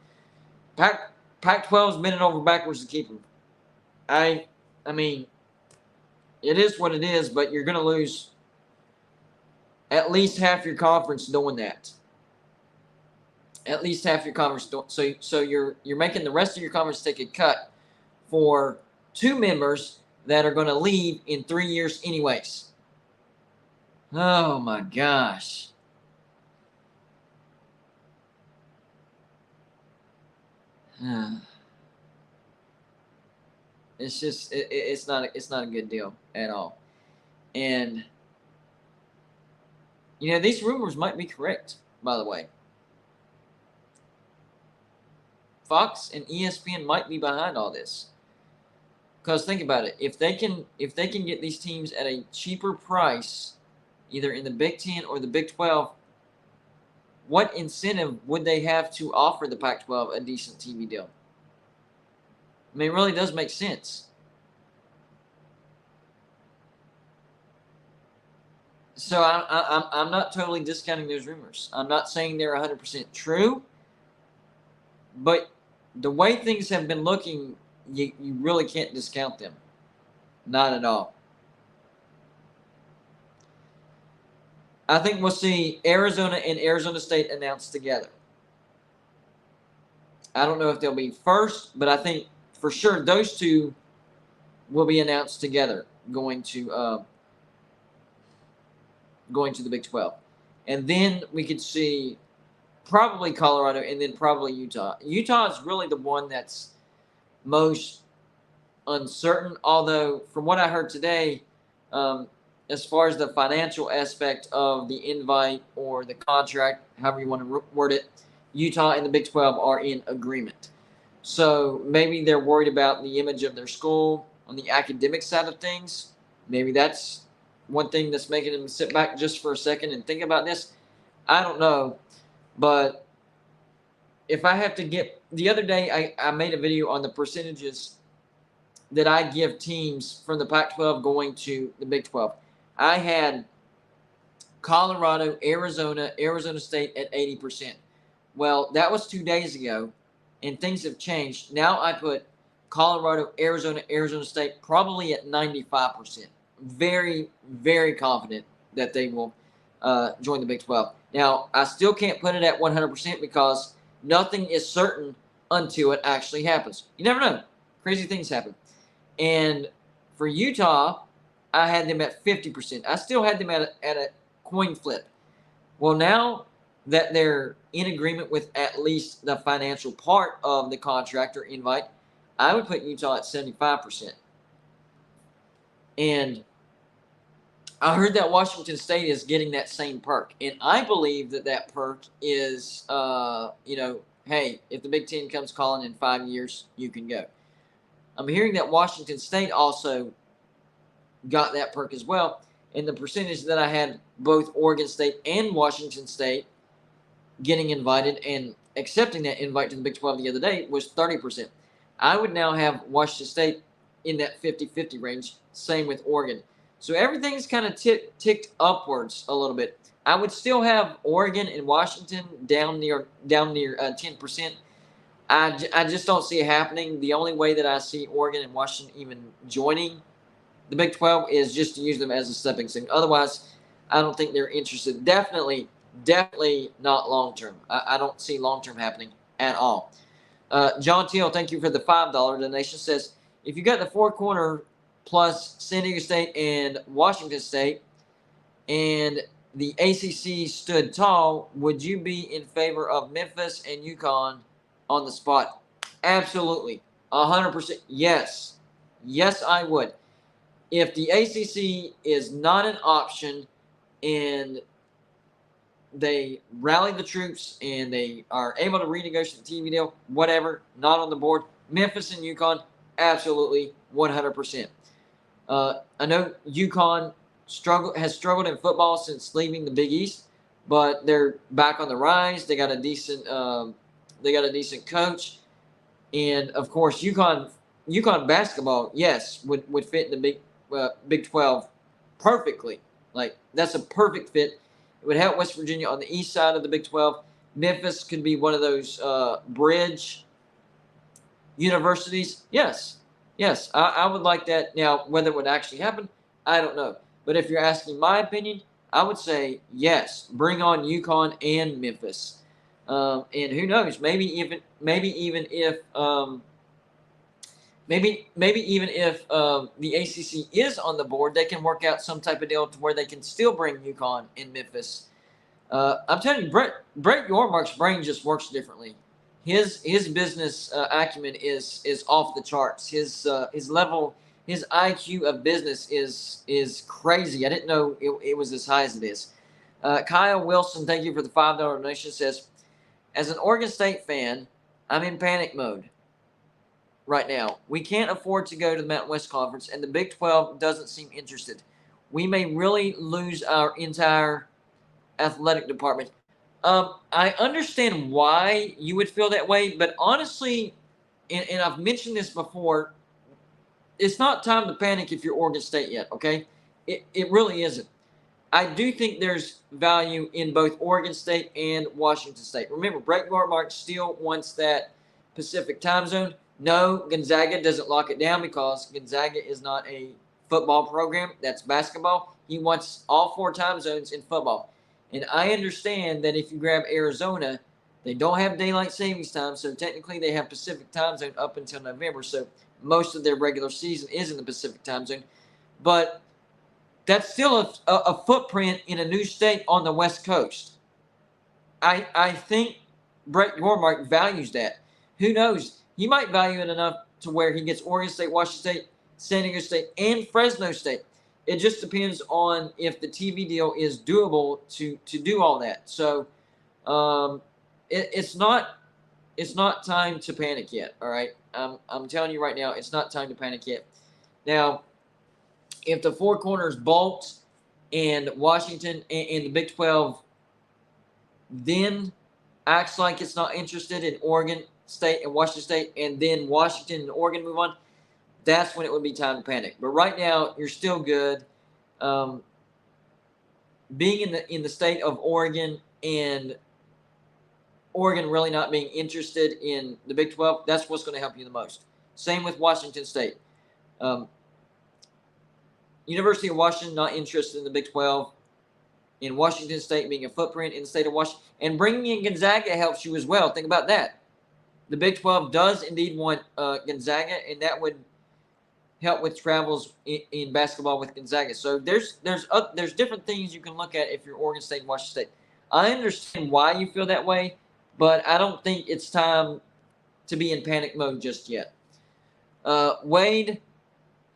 A: Pac-12 is bending over backwards to keep them. I mean, it is what it is, but you're going to lose at least half your conference doing that. At least half your conference. So you're making the rest of your conference take a cut for 2 members that are going to leave in 3 years anyways. Oh my gosh. It's just it's not a good deal at all. And these rumors might be correct, by the way. Fox and ESPN might be behind all this. Because think about it, if they can get these teams at a cheaper price, either in the Big X or the Big 12, what incentive would they have to offer the Pac-12 a decent TV deal? I mean, it really does make sense. So I'm not totally discounting those rumors. I'm not saying they're 100% true, but the way things have been looking, you really can't discount them. Not at all. I think we'll see Arizona and Arizona State announced together. I don't know if they'll be first, but I think for sure those two will be announced together going to the Big 12. And then we could see probably Colorado and then probably Utah. Utah is really the one that's most uncertain, although from what I heard today, as far as the financial aspect of the invite or the contract, however you want to word it, Utah and the Big 12 are in agreement. So maybe they're worried about the image of their school on the academic side of things. Maybe that's one thing that's making them sit back just for a second and think about this. I don't know. But if I have to get – the other day I made a video on the percentages that I give teams from the Pac-12 going to the Big 12. I had Colorado, Arizona State at 80%. Well, that was 2 days ago, and things have changed. Now I put Colorado, Arizona State probably at 95%. Very, very confident that they will join the Big 12. Now, I still can't put it at 100% because nothing is certain until it actually happens. You never know. Crazy things happen. And for Utah, I had them at 50%. I still had them at a coin flip. Well, now that they're in agreement with at least the financial part of the contract or invite, I would put Utah at 75%. And I heard that Washington State is getting that same perk. And I believe that perk is, hey, if the Big Ten comes calling in 5 years, you can go. I'm hearing that Washington State also got that perk as well. And the percentage that I had both Oregon State and Washington State getting invited and accepting that invite to the Big 12 the other day was 30%. I would now have Washington State in that 50-50 range. Same with Oregon. So everything's kind of ticked upwards a little bit. I would still have Oregon and Washington down near 10%. I just don't see it happening. The only way that I see Oregon and Washington even joining the Big 12 is just to use them as a stepping stone. Otherwise, I don't think they're interested. Definitely not long term. I don't see long term happening at all. John Teal, thank you for the $5 donation. Says, if you got the four corner plus San Diego State and Washington State, and the ACC stood tall, would you be in favor of Memphis and UConn on the spot? Absolutely, 100%. Yes, I would. If the ACC is not an option, and they rally the troops and they are able to renegotiate the TV deal, whatever, not on the board, Memphis and UConn, absolutely, 100%. I know UConn has struggled in football since leaving the Big East, but they're back on the rise. They got a decent coach, and of course, UConn basketball, yes, would fit in the Big 12 perfectly. Like, that's a perfect fit. It would help West Virginia on the east side of the Big 12. Memphis could be one of those bridge universities. Yes, I would like that. Now, whether it would actually happen, I don't know. But if you're asking my opinion, I would say yes. Bring on UConn and Memphis, and who knows? Maybe even if the ACC is on the board, they can work out some type of deal to where they can still bring UConn and Memphis. I'm telling you, Brett Yormark's brain just works differently. His business acumen is off the charts. His level, his IQ of business is crazy. I didn't know it was as high as it is. Kyle Wilson, thank you for the $5 donation. Says, as an Oregon State fan, I'm in panic mode right now. We can't afford to go to the Mountain West Conference, and the Big 12 doesn't seem interested. We may really lose our entire athletic department. I understand why you would feel that way, but honestly, and I've mentioned this before, it's not time to panic if you're Oregon State yet, okay? It really isn't. I do think there's value in both Oregon State and Washington State. Remember, Brett Yormark still wants that Pacific time zone. No, Gonzaga doesn't lock it down because Gonzaga is not a football program. That's basketball. He wants all four time zones in football. And I understand that if you grab Arizona, they don't have daylight savings time, so technically they have Pacific time zone up until November. So most of their regular season is in the Pacific time zone. But that's still a footprint in a new state on the West Coast. I think Brett Yormark values that. Who knows? He might value it enough to where he gets Oregon State, Washington State, San Diego State, and Fresno State. It just depends on if the TV deal is doable to do all that. So it's not time to panic yet. All right, I'm telling you right now, it's not time to panic yet. Now, if the four corners bolt and Washington and the Big 12 then acts like it's not interested in Oregon State and Washington State, and then Washington and Oregon move on, that's when it would be time to panic. But right now, you're still good. Being in the state of Oregon and Oregon really not being interested in the Big 12, that's what's going to help you the most. Same with Washington State. University of Washington not interested in the Big 12. In Washington State being a footprint in the state of Washington. And bringing in Gonzaga helps you as well. Think about that. The Big 12 does indeed want Gonzaga, and that would help with travels in basketball with Gonzaga. So there's different things you can look at if you're Oregon State and Washington State. I understand why you feel that way, but I don't think it's time to be in panic mode just yet. Wade,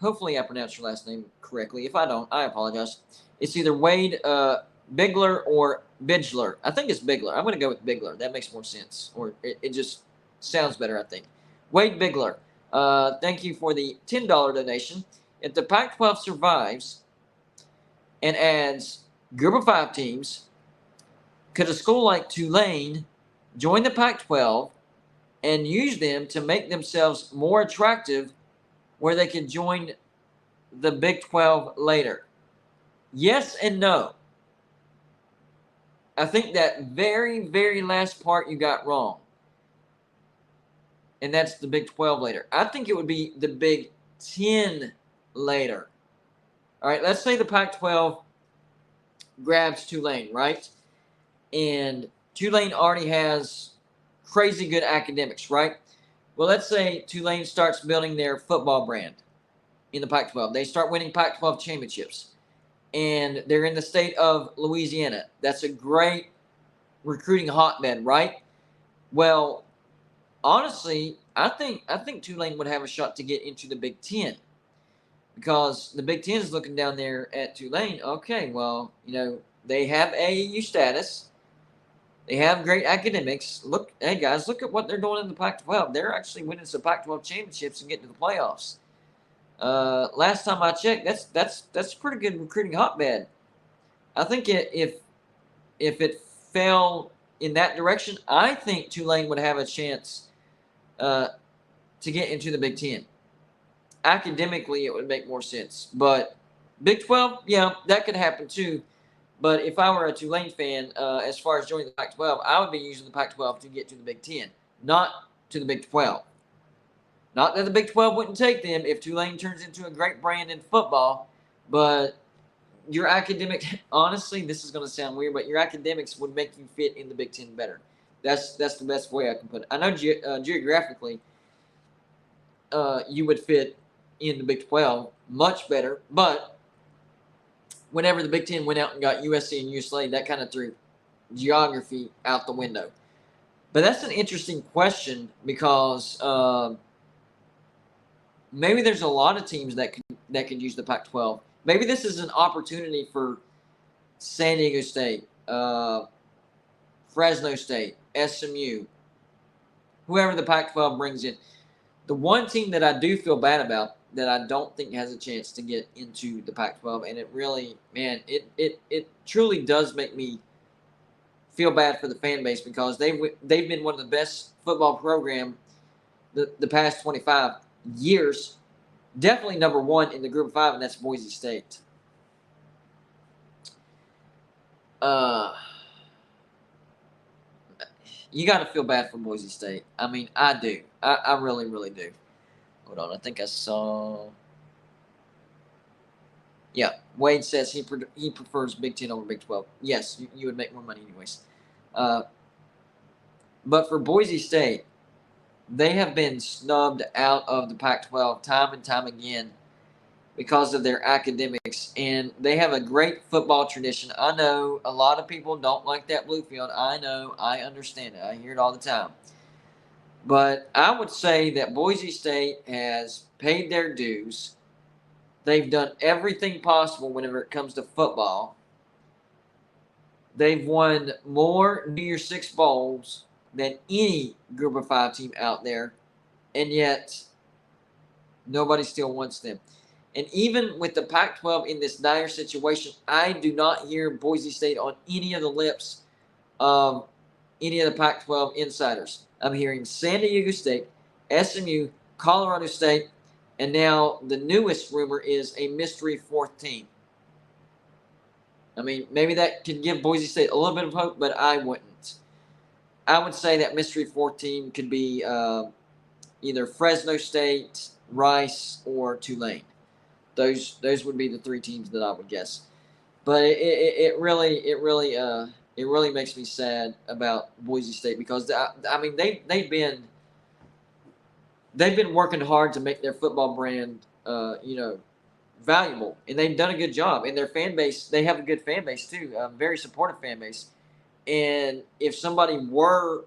A: hopefully I pronounced your last name correctly. If I don't, I apologize. It's either Wade Bigler or Bidgler. I think it's Bigler. I'm going to go with Bigler. That makes more sense. Or it just sounds better, I think. Wade Bigler, thank you for the $10 donation. If the Pac-12 survives and adds group of 5 teams, could a school like Tulane join the Pac-12 and use them to make themselves more attractive where they can join the Big 12 later? Yes and no. I think that very, very last part you got wrong. And that's the Big 12 later. I think it would be the Big 10 later. All right, let's say the Pac-12 grabs Tulane, right? And Tulane already has crazy good academics, right? Well, let's say Tulane starts building their football brand in the Pac-12. They start winning Pac-12 championships, and they're in the state of Louisiana. That's a great recruiting hotbed, right? Well, honestly, I think Tulane would have a shot to get into the Big Ten, because the Big Ten is looking down there at Tulane. Okay, well, they have AAU status. They have great academics. Look, hey guys, look at what they're doing in the Pac-12. They're actually winning some Pac-12 championships and getting to the playoffs. Last time I checked, that's a pretty good recruiting hotbed. I think if it fell in that direction, I think Tulane would have a chance to get into the Big Ten. Academically, it would make more sense, but Big 12, yeah, that could happen too. But if I were a Tulane fan, as far as joining the Pac-12, I would be using the Pac-12 to get to the Big Ten, not to the Big 12. Not that the Big 12 wouldn't take them if Tulane turns into a great brand in football, but your academic, honestly, this is going to sound weird, but your academics would make you fit in the Big Ten better. That's the best way I can put it. I know geographically you would fit in the Big 12 much better, but whenever the Big Ten went out and got USC and UCLA, that kind of threw geography out the window. But that's an interesting question, because maybe there's a lot of teams that could use the Pac-12. Maybe this is an opportunity for San Diego State, Fresno State, SMU, whoever the Pac-12 brings in. The one team that I do feel bad about, that I don't think has a chance to get into the Pac-12, and it really, man, it truly does make me feel bad for the fan base, because they've been one of the best football program the past 25 years. Definitely number one in the Group of 5, and that's Boise State. You got to feel bad for Boise State. I mean, I do. I really, really do. Hold on. I think I saw. Yeah. Wade says he prefers Big 10 over Big 12. Yes, you would make more money anyways. But for Boise State, they have been snubbed out of the Pac-12 time and time again because of their academics, and they have a great football tradition. I know a lot of people don't like that blue field. I know. I understand it. I hear it all the time. But I would say that Boise State has paid their dues. They've done everything possible whenever it comes to football. They've won more New Year's Six bowls than any Group of 5 team out there, and yet nobody still wants them. And even with the Pac-12 in this dire situation, I do not hear Boise State on any of the lips of any of the Pac-12 insiders. I'm hearing San Diego State, SMU, Colorado State, and now the newest rumor is a mystery fourth team. I mean, maybe that could give Boise State a little bit of hope, but I wouldn't. I would say that mystery fourth team could be either Fresno State, Rice, or Tulane. Those would be the 3 teams that I would guess. But it really makes me sad about Boise State, because I mean they've been working hard to make their football brand valuable, and they've done a good job. And their fan base, they have a good fan base too, a very supportive fan base. And if somebody were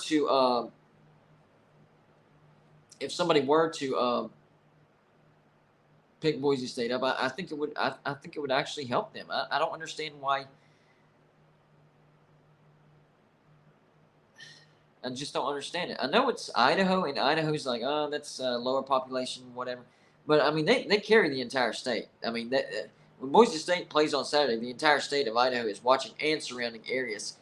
A: to pick Boise State up, I think it would. I think it would actually help them. I don't understand why. I just don't understand it. I know it's Idaho, and Idaho's like, oh, that's lower population, whatever. But I mean, they carry the entire state. I mean, when Boise State plays on Saturday, the entire state of Idaho is watching, and surrounding areas.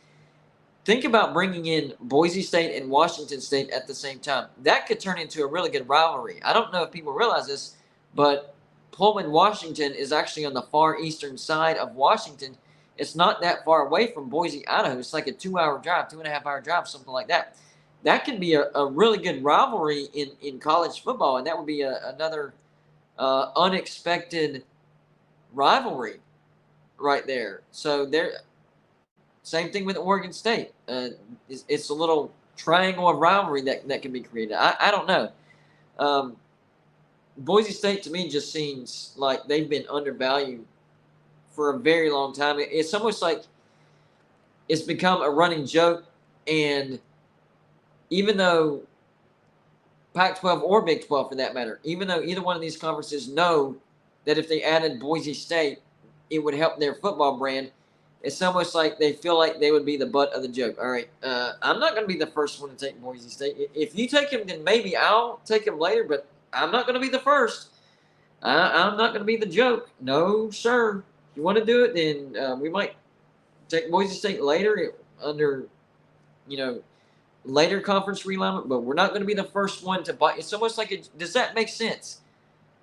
A: Think about bringing in Boise State and Washington State at the same time. That could turn into a really good rivalry. I don't know if people realize this, but Pullman, Washington is actually on the far eastern side of Washington. It's not that far away from Boise, Idaho. It's like a 2-hour drive, 2.5-hour drive, something like that. That could be a really good rivalry in college football, and that would be another unexpected rivalry right there. So there. Same thing with Oregon State. It's a little triangle of rivalry that can be created. I don't know. Boise State to me just seems like they've been undervalued for a very long time. It's almost like it's become a running joke. And even though Pac-12 or Big 12 for that matter, even though either one of these conferences know that if they added Boise State, it would help their football brand, it's almost like they feel like they would be the butt of the joke. All right, I'm not going to be the first one to take Boise State. If you take him, then maybe I'll take him later, but I'm not going to be the first. I'm not going to be the joke. No, sir. If you want to do it, then we might take Boise State later under, later conference realignment, but we're not going to be the first one to buy. It's almost like does that make sense?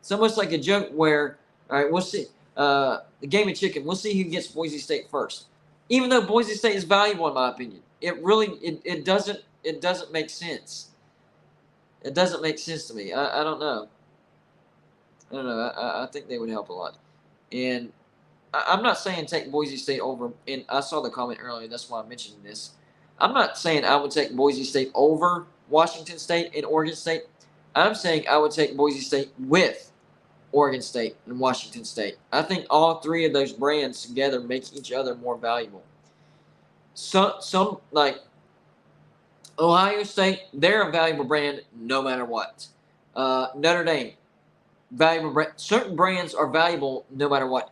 A: It's almost like a joke where, all right, we'll see. The game of chicken. We'll see who gets Boise State first. Even though Boise State is valuable in my opinion, it doesn't make sense. It doesn't make sense to me. I don't know. I don't know. I think they would help a lot. And I'm not saying take Boise State over. And I saw the comment earlier. That's why I mentioned this. I'm not saying I would take Boise State over Washington State and Oregon State. I'm saying I would take Boise State with Oregon State and Washington State. I think all three of those brands together make each other more valuable. Some like Ohio State, they're a valuable brand no matter what. Notre Dame, valuable brand. Certain brands are valuable no matter what.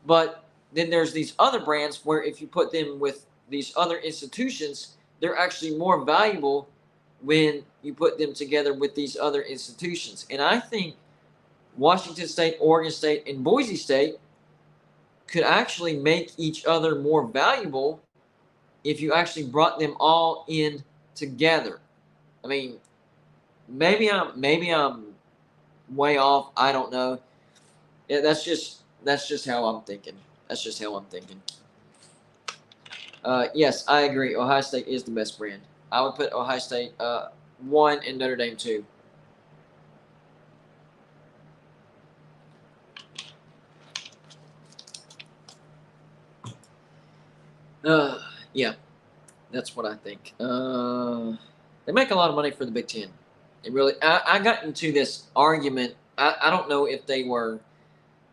A: But then there's these other brands where if you put them with these other institutions, they're actually more valuable when you put them together with these other institutions. And I think Washington State, Oregon State, and Boise State could actually make each other more valuable if you actually brought them all in together. I mean, maybe I'm way off. I don't know. Yeah, that's just how I'm thinking. That's just how I'm thinking. Yes, I agree. Ohio State is the best brand. I would put Ohio State 1 and Notre Dame 2. Yeah, that's what I think. They make a lot of money for the Big Ten. They really. I got into this argument. I don't know if they were.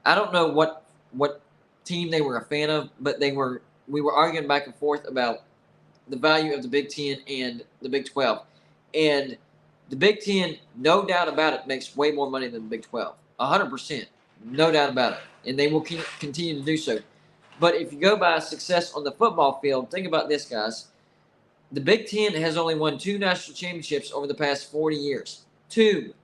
A: I don't know what team they were a fan of, but we were arguing back and forth about the value of the Big Ten and the Big 12. And the Big Ten, no doubt about it, makes way more money than the Big 12. 100%. No doubt about it. And they will continue to do so. But if you go by success on the football field, think about this, guys. The Big Ten has only won 2 national championships over the past 40 years. Two.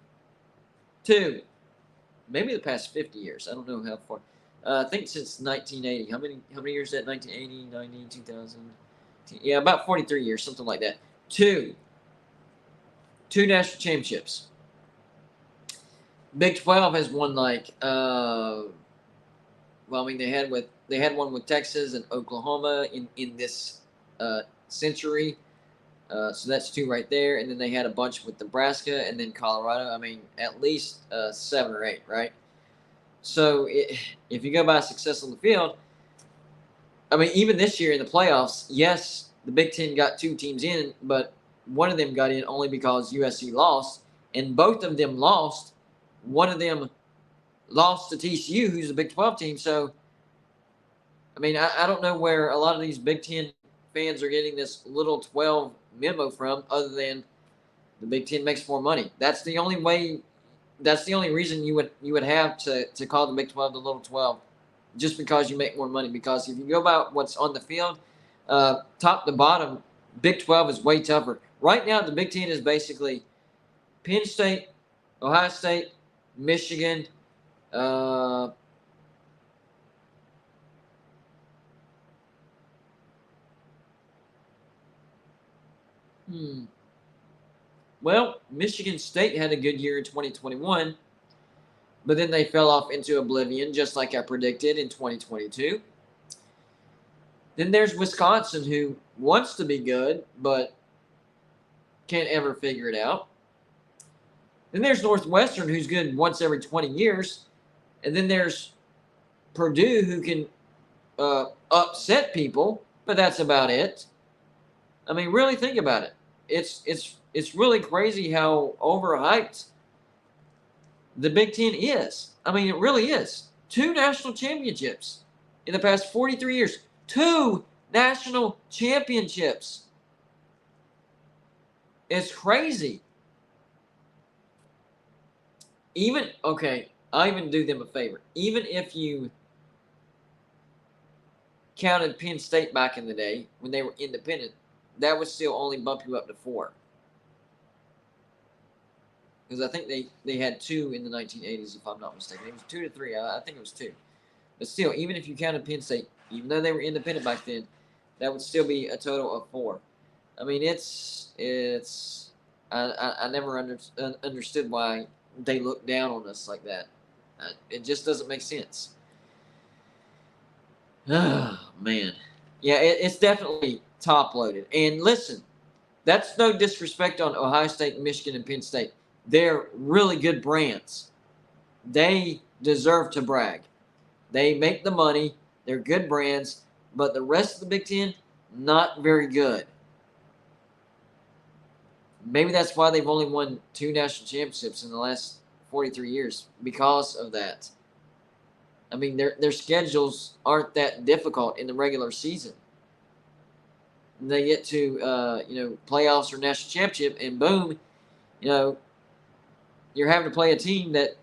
A: Maybe the past 50 years. I don't know how far. I think since 1980. How many years is that? 1980, 90, 2000. Yeah, about 43 years, something like that. Two national championships. Big 12 has won they had one with Texas and Oklahoma in this century. So that's 2 right there. And then they had a bunch with Nebraska and then Colorado. I mean, at least 7 or 8, right? So if you go by success on the field, I mean, even this year in the playoffs, yes, the Big Ten got 2 teams in, but one of them got in only because USC lost, and both of them lost. One of them lost to TCU, who's a Big 12 team. So, I mean, I don't know where a lot of these Big Ten fans are getting this little 12 memo from, other than the Big Ten makes more money. That's the only way. That's the only reason you would have to call the Big 12 the little 12, just because you make more money. Because if you go by what's on the field, top to bottom, Big 12 is way tougher. Right now, the Big Ten is basically Penn State, Ohio State, Michigan, Well, Michigan State had a good year in 2021, but then they fell off into oblivion, just like I predicted in 2022. Then there's Wisconsin, who wants to be good, but can't ever figure it out. Then there's Northwestern, who's good once every 20 years. And then there's Purdue, who can upset people, but that's about it. I mean, really think about it. It's really crazy how overhyped the Big Ten is. I mean, it really is. 2 national championships in the past 43 years. 2 national championships. It's crazy. I'll even do them a favor. Even if you counted Penn State back in the day when they were independent, that would still only bump you up to 4. Because I think they had 2 in the 1980s, if I'm not mistaken. It was 2 to 3. I think it was 2. But still, even if you counted Penn State, even though they were independent back then, that would still be a total of 4. I mean, I never understood why they look down on us like that. It just doesn't make sense. Oh, man. Yeah, it's definitely top-loaded. And listen, that's no disrespect on Ohio State, Michigan, and Penn State. They're really good brands. They deserve to brag. They make the money. They're good brands. But the rest of the Big Ten, not very good. Maybe that's why they've only won 2 national championships in the last 43 years, because of that. I mean, their schedules aren't that difficult in the regular season. They get to playoffs or national championship, and boom, you're having to play a team that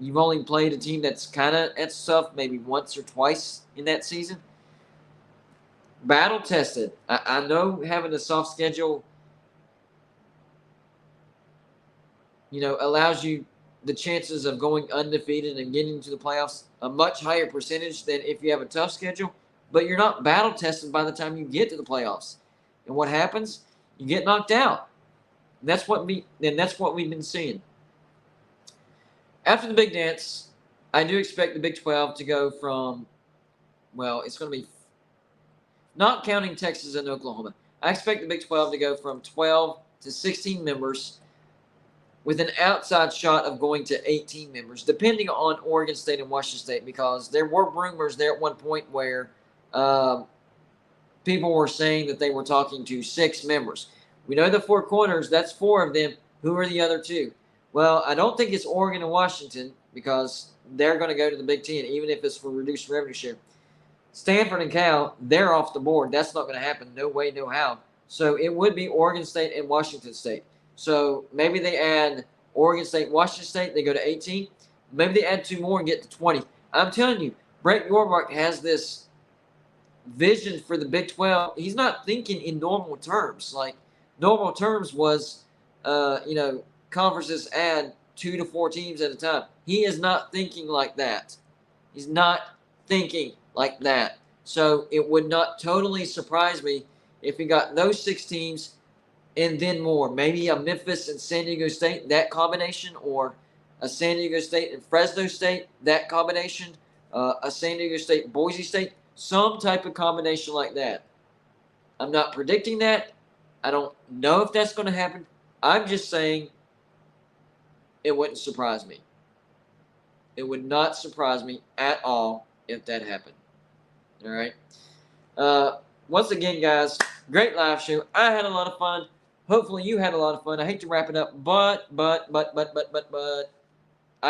A: you've only played a team that's kind of at stuff maybe once or twice in that season. Battle tested. I know having a soft schedule, allows you the chances of going undefeated and getting to the playoffs a much higher percentage than if you have a tough schedule. But you're not battle tested by the time you get to the playoffs. And what happens? You get knocked out. And that's what we've been seeing. After the big dance, I do expect the Big 12 to go from, it's going to be, not counting Texas and Oklahoma, I expect the Big 12 to go from 12 to 16 members, with an outside shot of going to 18 members, depending on Oregon State and Washington State, because there were rumors there at one point where people were saying that they were talking to 6 members. We know the 4 corners, that's 4 of them. Who are the other 2? Well, I don't think it's Oregon and Washington, because they're going to go to the Big Ten, even if it's for reduced revenue share. Stanford and Cal, they're off the board. That's not going to happen. No way, no how. So it would be Oregon State and Washington State. So maybe they add Oregon State, Washington State, they go to 18. Maybe they add 2 more and get to 20. I'm telling you, Brett Yormark has this vision for the Big 12. He's not thinking in normal terms. Like, normal terms was, conferences add 2 to 4 teams at a time. He is not thinking like that. He's not thinking like that. So it would not totally surprise me if he got those 6 teams and then more. Maybe a Memphis and San Diego State, that combination, or a San Diego State and Fresno State, that combination, a San Diego State, Boise State, some type of combination like that. I'm not predicting that. I don't know if that's going to happen. I'm just saying it wouldn't surprise me. It would not surprise me at all if that happened. All right. Once again, guys, great live show. I had a lot of fun. Hopefully you had a lot of fun. I hate to wrap it up, but I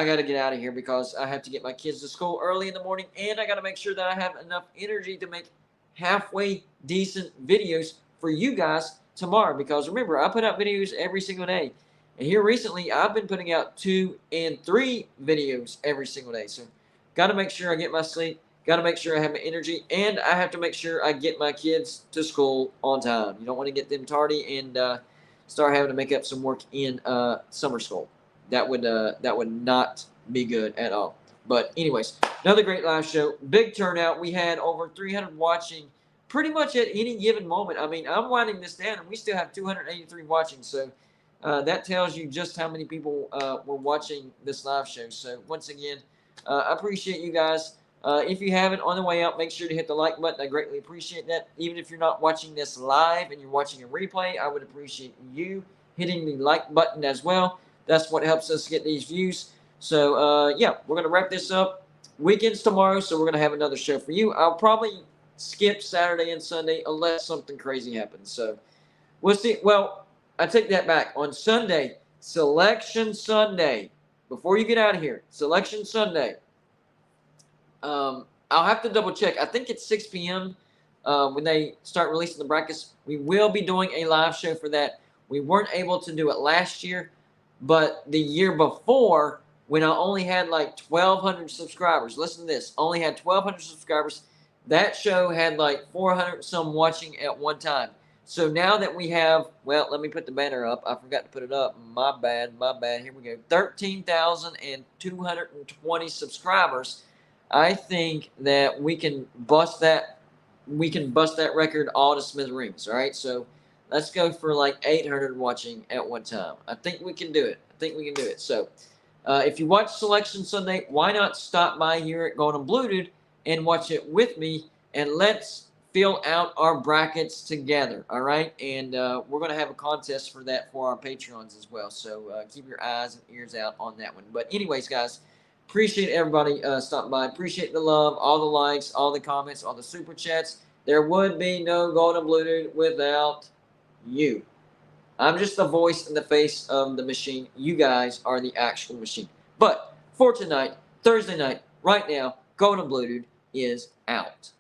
A: got to get out of here because I have to get my kids to school early in the morning, and I got to make sure that I have enough energy to make halfway decent videos for you guys tomorrow. Because remember, I put out videos every single day, and here recently I've been putting out 2 and 3 videos every single day. So got to make sure I get my sleep. Got to make sure I have my energy, and I have to make sure I get my kids to school on time. You don't want to get them tardy and start having to make up some work in summer school. That would not be good at all. But anyways, another great live show. Big turnout. We had over 300 watching pretty much at any given moment. I mean, I'm winding this down, and we still have 283 watching. So that tells you just how many people were watching this live show. So once again, I appreciate you guys. If you haven't, on the way out, make sure to hit the like button. I greatly appreciate that. Even if you're not watching this live and you're watching a replay, I would appreciate you hitting the like button as well. That's what helps us get these views. So, yeah, we're going to wrap this up. Weekend's tomorrow, so we're going to have another show for you. I'll probably skip Saturday and Sunday unless something crazy happens. So, we'll see. Well, I take that back. On Sunday, Selection Sunday, before you get out of here, Selection Sunday. I'll have to double check. I think it's 6 p.m. When they start releasing the brackets. We will be doing a live show for that. We weren't able to do it last year, but the year before, when I only had like 1,200 subscribers, listen to this, only had 1,200 subscribers, that show had like 400 some watching at one time. So now that we have, well, let me put the banner up. I forgot to put it up. My bad. Here we go. 13,220 subscribers. I think that we can bust that record all to smithereens. All right, so let's go for like 800 watching at one time. I think we can do it. So if you watch Selection Sunday, why not stop by here at Golden Blue Dude and watch it with me, and let's fill out our brackets together. All right, and we're going to have a contest for that for our Patreons as well. So keep your eyes and ears out on that one. But anyways, guys, appreciate everybody stopping by. Appreciate the love, all the likes, all the comments, all the super chats. There would be no Golden Blue Dude without you. I'm just the voice and the face of the machine. You guys are the actual machine. But for tonight, Thursday night, right now, Golden Blue Dude is out.